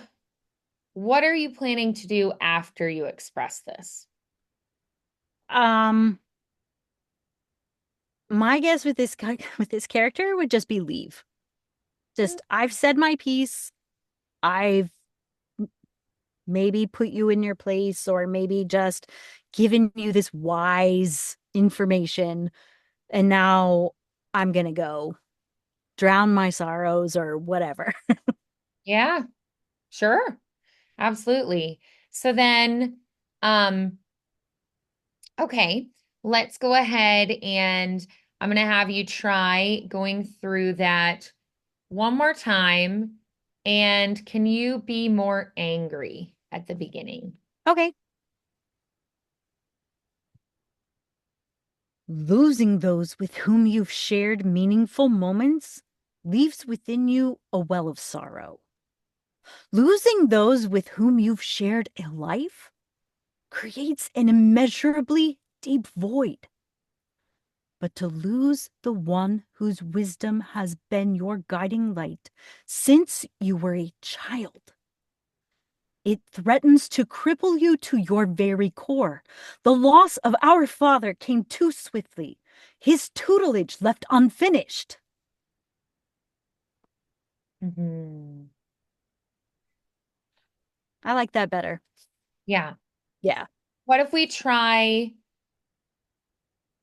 Speaker 1: what are you planning to do after you express this?
Speaker 2: Um, my guess with this with this character would just be leave.
Speaker 1: Mm.
Speaker 2: Just I've said my piece. I've maybe put you in your place or maybe just given you this wise information and now I'm gonna go drown my sorrows or whatever.
Speaker 1: Yeah, sure. Absolutely. So then, um, okay, let's go ahead and I'm going to have you try going through that one more time. And can you be more angry at the beginning?
Speaker 2: Okay. Losing those with whom you've shared meaningful moments leaves within you a well of sorrow. Losing those with whom you've shared a life creates an immeasurably deep void. But to lose the one whose wisdom has been your guiding light since you were a child, it threatens to cripple you to your very core. The loss of our father came too swiftly, his tutelage left unfinished.
Speaker 1: Mhm.
Speaker 2: I like that better.
Speaker 1: Yeah.
Speaker 2: Yeah.
Speaker 1: What if we try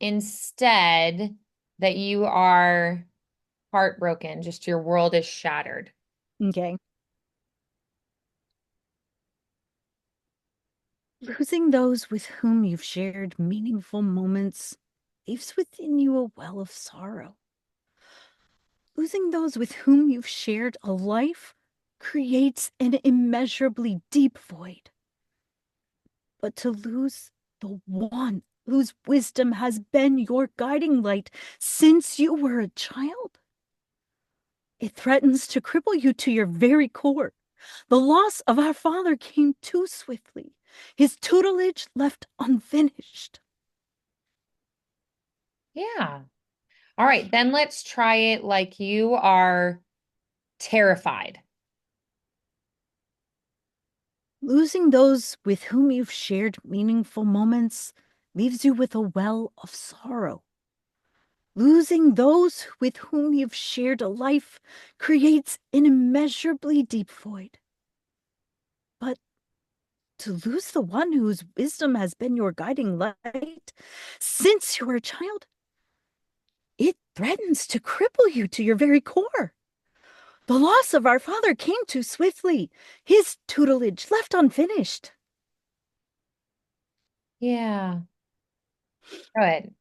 Speaker 1: instead that you are heartbroken, just your world is shattered?
Speaker 2: Okay. Losing those with whom you've shared meaningful moments leaves within you a well of sorrow. Losing those with whom you've shared a life creates an immeasurably deep void. But to lose the one whose wisdom has been your guiding light since you were a child, it threatens to cripple you to your very core. The loss of our father came too swiftly, his tutelage left unfinished.
Speaker 1: Yeah. All right, then let's try it like you are terrified.
Speaker 2: Losing those with whom you've shared meaningful moments leaves you with a well of sorrow. Losing those with whom you've shared a life creates an immeasurably deep void. But to lose the one whose wisdom has been your guiding light since you were a child, it threatens to cripple you to your very core. The loss of our father came too swiftly, his tutelage left unfinished.
Speaker 1: Yeah. Good.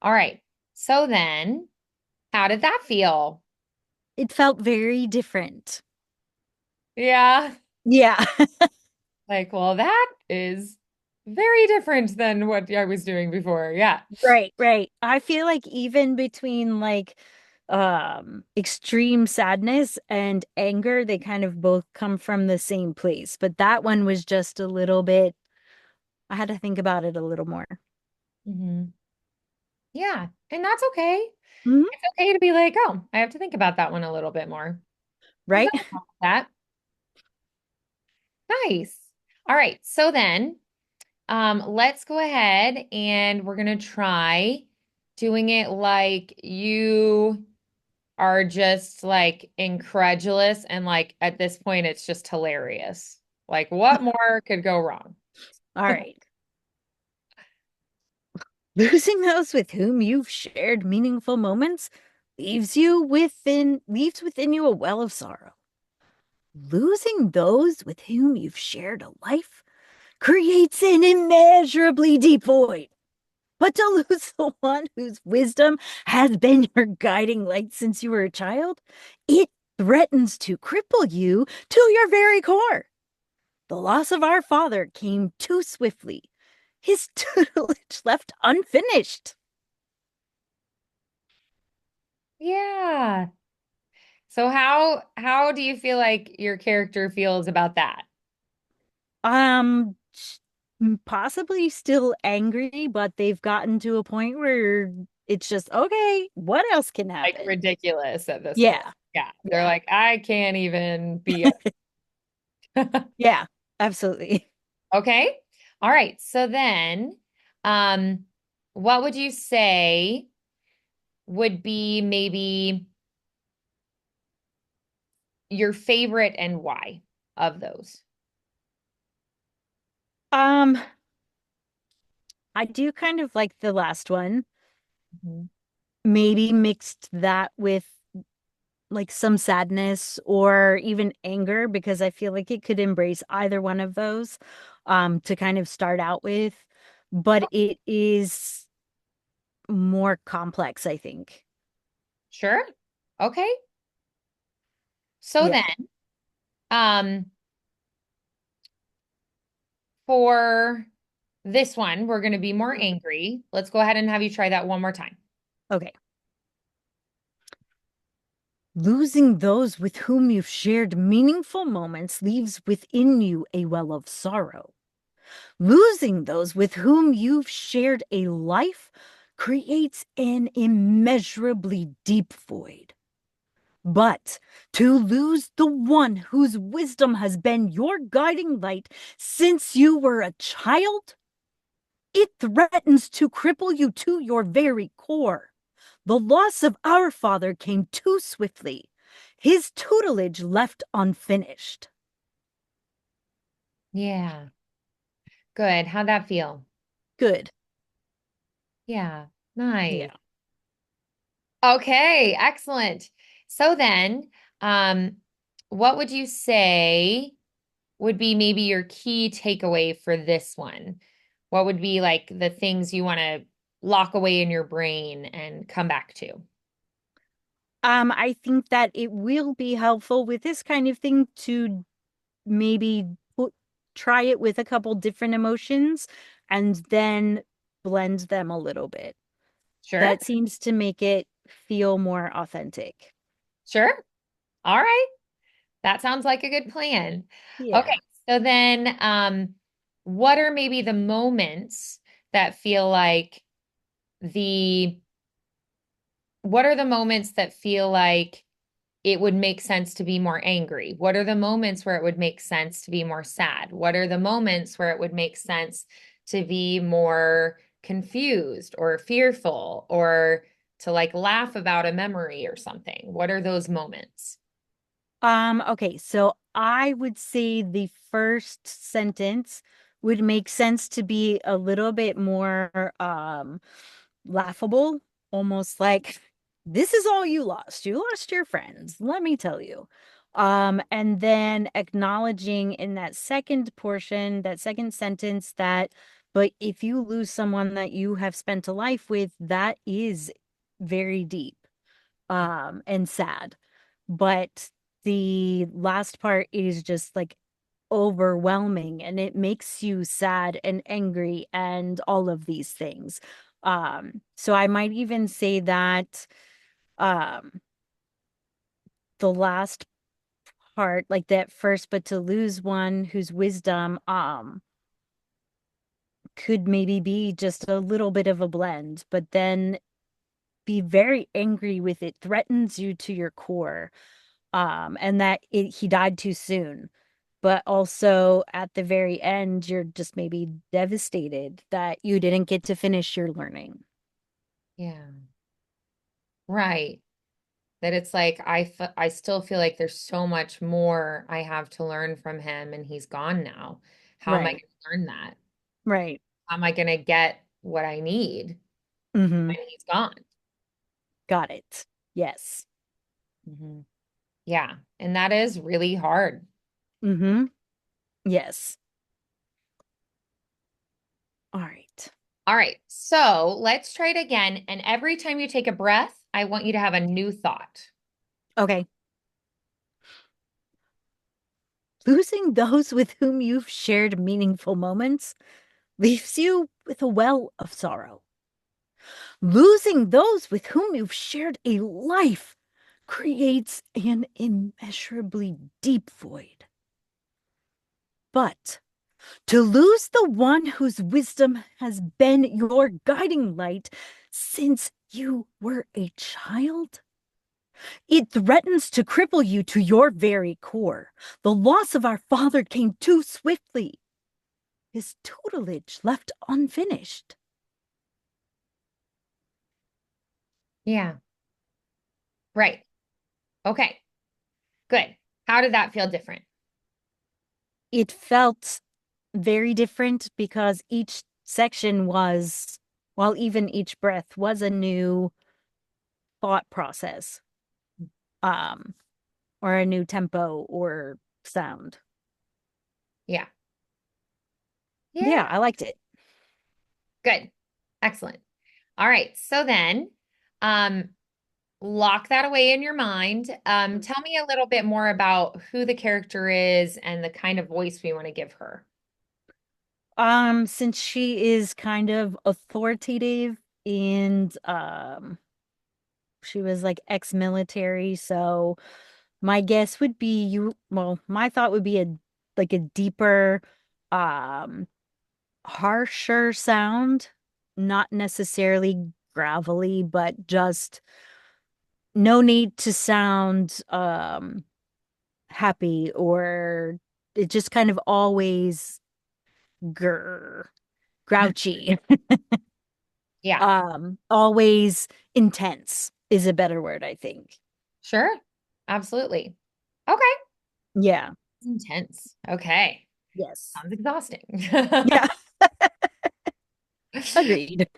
Speaker 1: All right. So then, how did that feel?
Speaker 2: It felt very different.
Speaker 1: Yeah.
Speaker 2: Yeah.
Speaker 1: Like, well, that is very different than what I was doing before. Yeah.
Speaker 2: Right, right. I feel like even between like extreme sadness and anger, they kind of both come from the same place. But that one was just a little bit, I had to think about it a little more.
Speaker 1: Hmm. Yeah. And that's okay.
Speaker 2: Mhm.
Speaker 1: It's okay to be like, oh, I have to think about that one a little bit more. There's
Speaker 2: Right?
Speaker 1: nothing wrong with that. Nice. All right. So then, let's go ahead and we're gonna try doing it like you are just like incredulous and like at this point it's just hilarious. Like what more could go wrong?
Speaker 2: All right. Losing those with whom you've shared meaningful moments leaves within you a well of sorrow. Losing those with whom you've shared a life creates an immeasurably deep void. But to lose the one whose wisdom has been your guiding light since you were a child, it threatens to cripple you to your very core. The loss of our father came too swiftly. His tutelage left unfinished.
Speaker 1: Yeah. So how do you feel like your character feels about that?
Speaker 2: Um, Possibly still angry, but they've gotten to a point where it's just, okay, what else can
Speaker 1: Like
Speaker 2: happen?
Speaker 1: ridiculous at this point.
Speaker 2: Yeah,
Speaker 1: Yeah. They're
Speaker 2: yeah,
Speaker 1: like, I can't even be
Speaker 2: yeah, absolutely.
Speaker 1: okay. All right. So then, um, what would you say would be maybe your favorite and why of those?
Speaker 2: Um, I do kind of like the last one.
Speaker 1: Mhm.
Speaker 2: Maybe mixed that with like some sadness or even anger because I feel like it could embrace either one of those to kind of start out with, but it is more complex, I think.
Speaker 1: Sure. Okay. So
Speaker 2: Yeah.
Speaker 1: then, um, for this one, we're going to be more angry. Let's go ahead and have you try that one more time.
Speaker 2: Okay. Losing those with whom you've shared meaningful moments leaves within you a well of sorrow. Losing those with whom you've shared a life creates an immeasurably deep void. But to lose the one whose wisdom has been your guiding light since you were a child, it threatens to cripple you to your very core. The loss of our father came too swiftly. His tutelage left unfinished.
Speaker 1: Yeah. Good. How'd that feel?
Speaker 2: Good.
Speaker 1: Yeah. Nice.
Speaker 2: Yeah.
Speaker 1: Okay. Excellent. So then, um, what would you say would be maybe your key takeaway for this one? What would be like the things you want to lock away in your brain and come back to?
Speaker 2: I think that it will be helpful with this kind of thing to maybe try it with a couple different emotions and then blend them a little bit.
Speaker 1: Sure.
Speaker 2: That seems to make it feel more authentic.
Speaker 1: Sure. All right. That sounds like a good plan. Okay.
Speaker 2: Yeah.
Speaker 1: So then, what are maybe the moments that feel like the, what are the moments that feel like it would make sense to be more angry? What are the moments where it would make sense to be more sad? What are the moments where it would make sense to be more confused or fearful or to like laugh about a memory or something? What are those moments?
Speaker 2: Okay, so I would say the first sentence would make sense to be a little bit more laughable, almost like this is all you lost. You lost your friends, let me tell you. And then acknowledging in that second portion, that second sentence that But if you lose someone that you have spent a life with, that is very deep, and sad. But the last part is just like overwhelming and it makes you sad and angry and all of these things. So I might even say that um the last part, like that first, but to lose one whose wisdom could maybe be just a little bit of a blend, but then be very angry with it, threatens you to your core. And that he died too soon. But also at the very end, you're just maybe devastated that you didn't get to finish your learning.
Speaker 1: Yeah. Right. That it's like I still feel like there's so much more I have to learn from him and he's gone now. How am I going
Speaker 2: Right.
Speaker 1: to learn that?
Speaker 2: Right.
Speaker 1: How am I going to get what I need
Speaker 2: Mm-hmm.
Speaker 1: when he's gone?
Speaker 2: Got it. Yes.
Speaker 1: Hmm. Yeah. And that is really hard.
Speaker 2: Mm-hmm. Yes. All right.
Speaker 1: All right. So let's try it again. And every time you take a breath, I want you to have a new thought.
Speaker 2: Okay. Losing those with whom you've shared meaningful moments leaves you with a well of sorrow. Losing those with whom you've shared a life creates an immeasurably deep void. But to lose the one whose wisdom has been your guiding light since you were a child, it threatens to cripple you to your very core. The loss of our father came too swiftly. His tutelage left unfinished.
Speaker 1: Yeah. Right. Okay. Good. How did that feel different?
Speaker 2: It felt very different because each section was, well, even each breath was a new thought process, um, or a new tempo or sound.
Speaker 1: Yeah.
Speaker 2: Yeah,
Speaker 1: Yeah.
Speaker 2: I liked it.
Speaker 1: Good. Excellent. All right. So then, um, lock that away in your mind. Tell me a little bit more about who the character is and the kind of voice we want to give her.
Speaker 2: Since she is kind of authoritative and she was like ex-military, so my guess would be my thought would be a like a deeper, um, harsher sound, not necessarily gravelly, but just no need to sound happy or it just kind of always grr grouchy.
Speaker 1: Yeah,
Speaker 2: Always intense is a better word, I think.
Speaker 1: sure. Absolutely. Okay.
Speaker 2: Yeah.
Speaker 1: Intense. Okay.
Speaker 2: Yes.
Speaker 1: Sounds exhausting.
Speaker 2: Yeah. Agreed.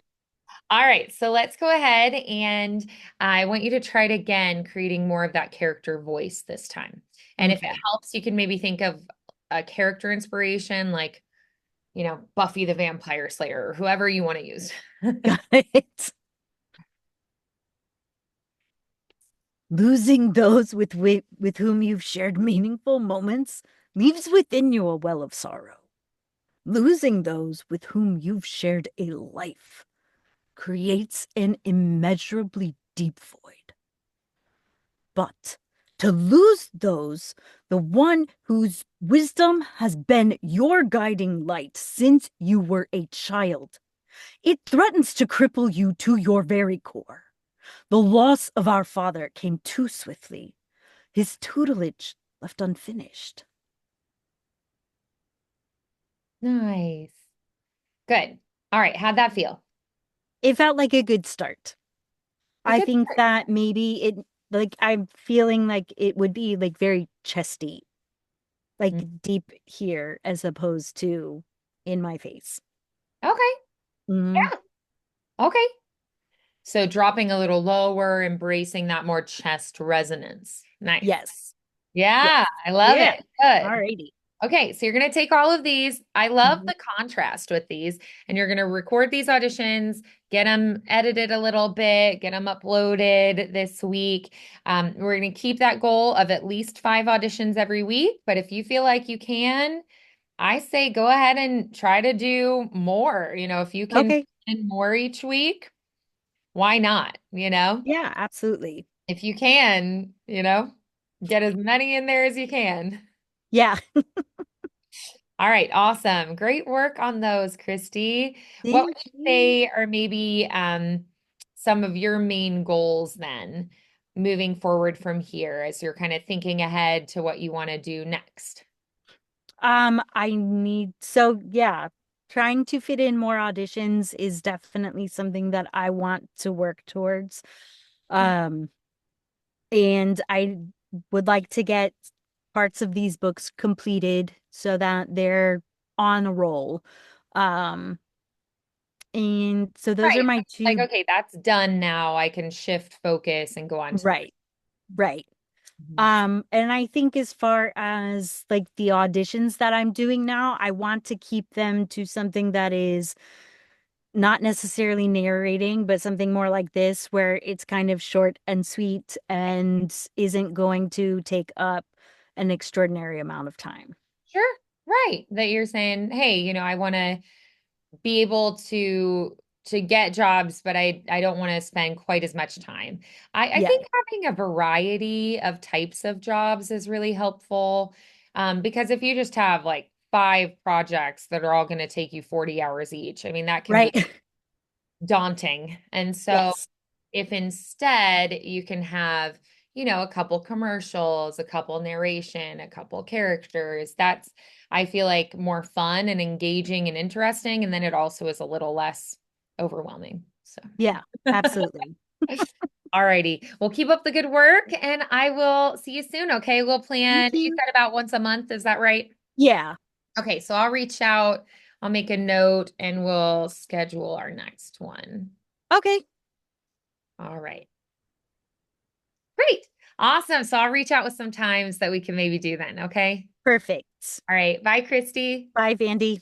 Speaker 1: All right, so let's go ahead and I want you to try it again, creating more of that character voice this time. And if it
Speaker 2: Okay.
Speaker 1: helps, you can maybe think of a character inspiration like, Buffy the Vampire Slayer or whoever you want to use.
Speaker 2: Got it. Losing those with whom you've shared meaningful moments leaves within you a well of sorrow. Losing those with whom you've shared a life creates an immeasurably deep void. But to lose those, the one whose wisdom has been your guiding light since you were a child, it threatens to cripple you to your very core. The loss of our father came too swiftly, his tutelage left unfinished.
Speaker 1: Nice. Good. All right, how'd that feel?
Speaker 2: It felt like a good start.
Speaker 1: A
Speaker 2: I
Speaker 1: good
Speaker 2: think
Speaker 1: start.
Speaker 2: that maybe like, I'm feeling like it would be like very chesty, like
Speaker 1: Mm.
Speaker 2: deep here as opposed to in my face.
Speaker 1: Okay.
Speaker 2: Mhm.
Speaker 1: Yeah. Okay. So dropping a little lower, embracing that more chest resonance. Nice.
Speaker 2: Yes.
Speaker 1: Yeah,
Speaker 2: Yes.
Speaker 1: I love
Speaker 2: Yeah.
Speaker 1: it. Good.
Speaker 2: Alrighty.
Speaker 1: Okay, so you're going to take all of these. I love
Speaker 2: Mhm.
Speaker 1: the contrast with these, and you're going to record these auditions, get them edited a little bit, get them uploaded this week. We're going to keep that goal of at least 5 auditions every week. But if you feel like you can, I say go ahead and try to do more. If you can
Speaker 2: Okay.
Speaker 1: put in more each week, why not?
Speaker 2: Yeah, absolutely.
Speaker 1: If you can, get as many in there as you can.
Speaker 2: Yeah.
Speaker 1: All right, awesome. Great work on those, Christy. What would
Speaker 2: Thank
Speaker 1: you
Speaker 2: you.
Speaker 1: say are maybe some of your main goals then moving forward from here as you're kind of thinking ahead to what you want to do next?
Speaker 2: So yeah, trying to fit in more auditions is definitely something that I want to work towards. Um, and I would like to get parts of these books completed so that they're on a roll. Um, and so those are
Speaker 1: Right.
Speaker 2: my
Speaker 1: Like,
Speaker 2: two.
Speaker 1: okay, that's done now. I can shift focus and go on to the
Speaker 2: Right, right.
Speaker 1: Mhm.
Speaker 2: And I think as far as like the auditions that I'm doing now, I want to keep them to something that is not necessarily narrating, but something more like this, where it's kind of short and sweet and isn't going to take up an extraordinary amount of time.
Speaker 1: Sure. Right. That you're saying, hey, I want to be able to get jobs, but I don't want to spend quite as much time. I
Speaker 2: Yeah,
Speaker 1: think having a variety of types of jobs is really helpful. Because if you just have like 5 projects that are all going to take you 40 hours each, I mean, that can be
Speaker 2: right.
Speaker 1: daunting. And so
Speaker 2: Yes.
Speaker 1: if instead you can have, a couple commercials, a couple narration, a couple characters, that's, I feel like more fun and engaging and interesting. And then it also is a little less overwhelming. So,
Speaker 2: Yeah, absolutely.
Speaker 1: all righty. Well, keep up the good work and I will see you soon. Okay. We'll plan,
Speaker 2: Thank
Speaker 1: you
Speaker 2: you.
Speaker 1: said about once a month. Is that right?
Speaker 2: Yeah.
Speaker 1: Okay. So I'll reach out, I'll make a note and we'll schedule our next one.
Speaker 2: Okay.
Speaker 1: All right. Great. Awesome. So I'll reach out with some times that we can maybe do then. Okay.
Speaker 2: Perfect.
Speaker 1: All right. Bye, Christy.
Speaker 2: Bye, Vandy.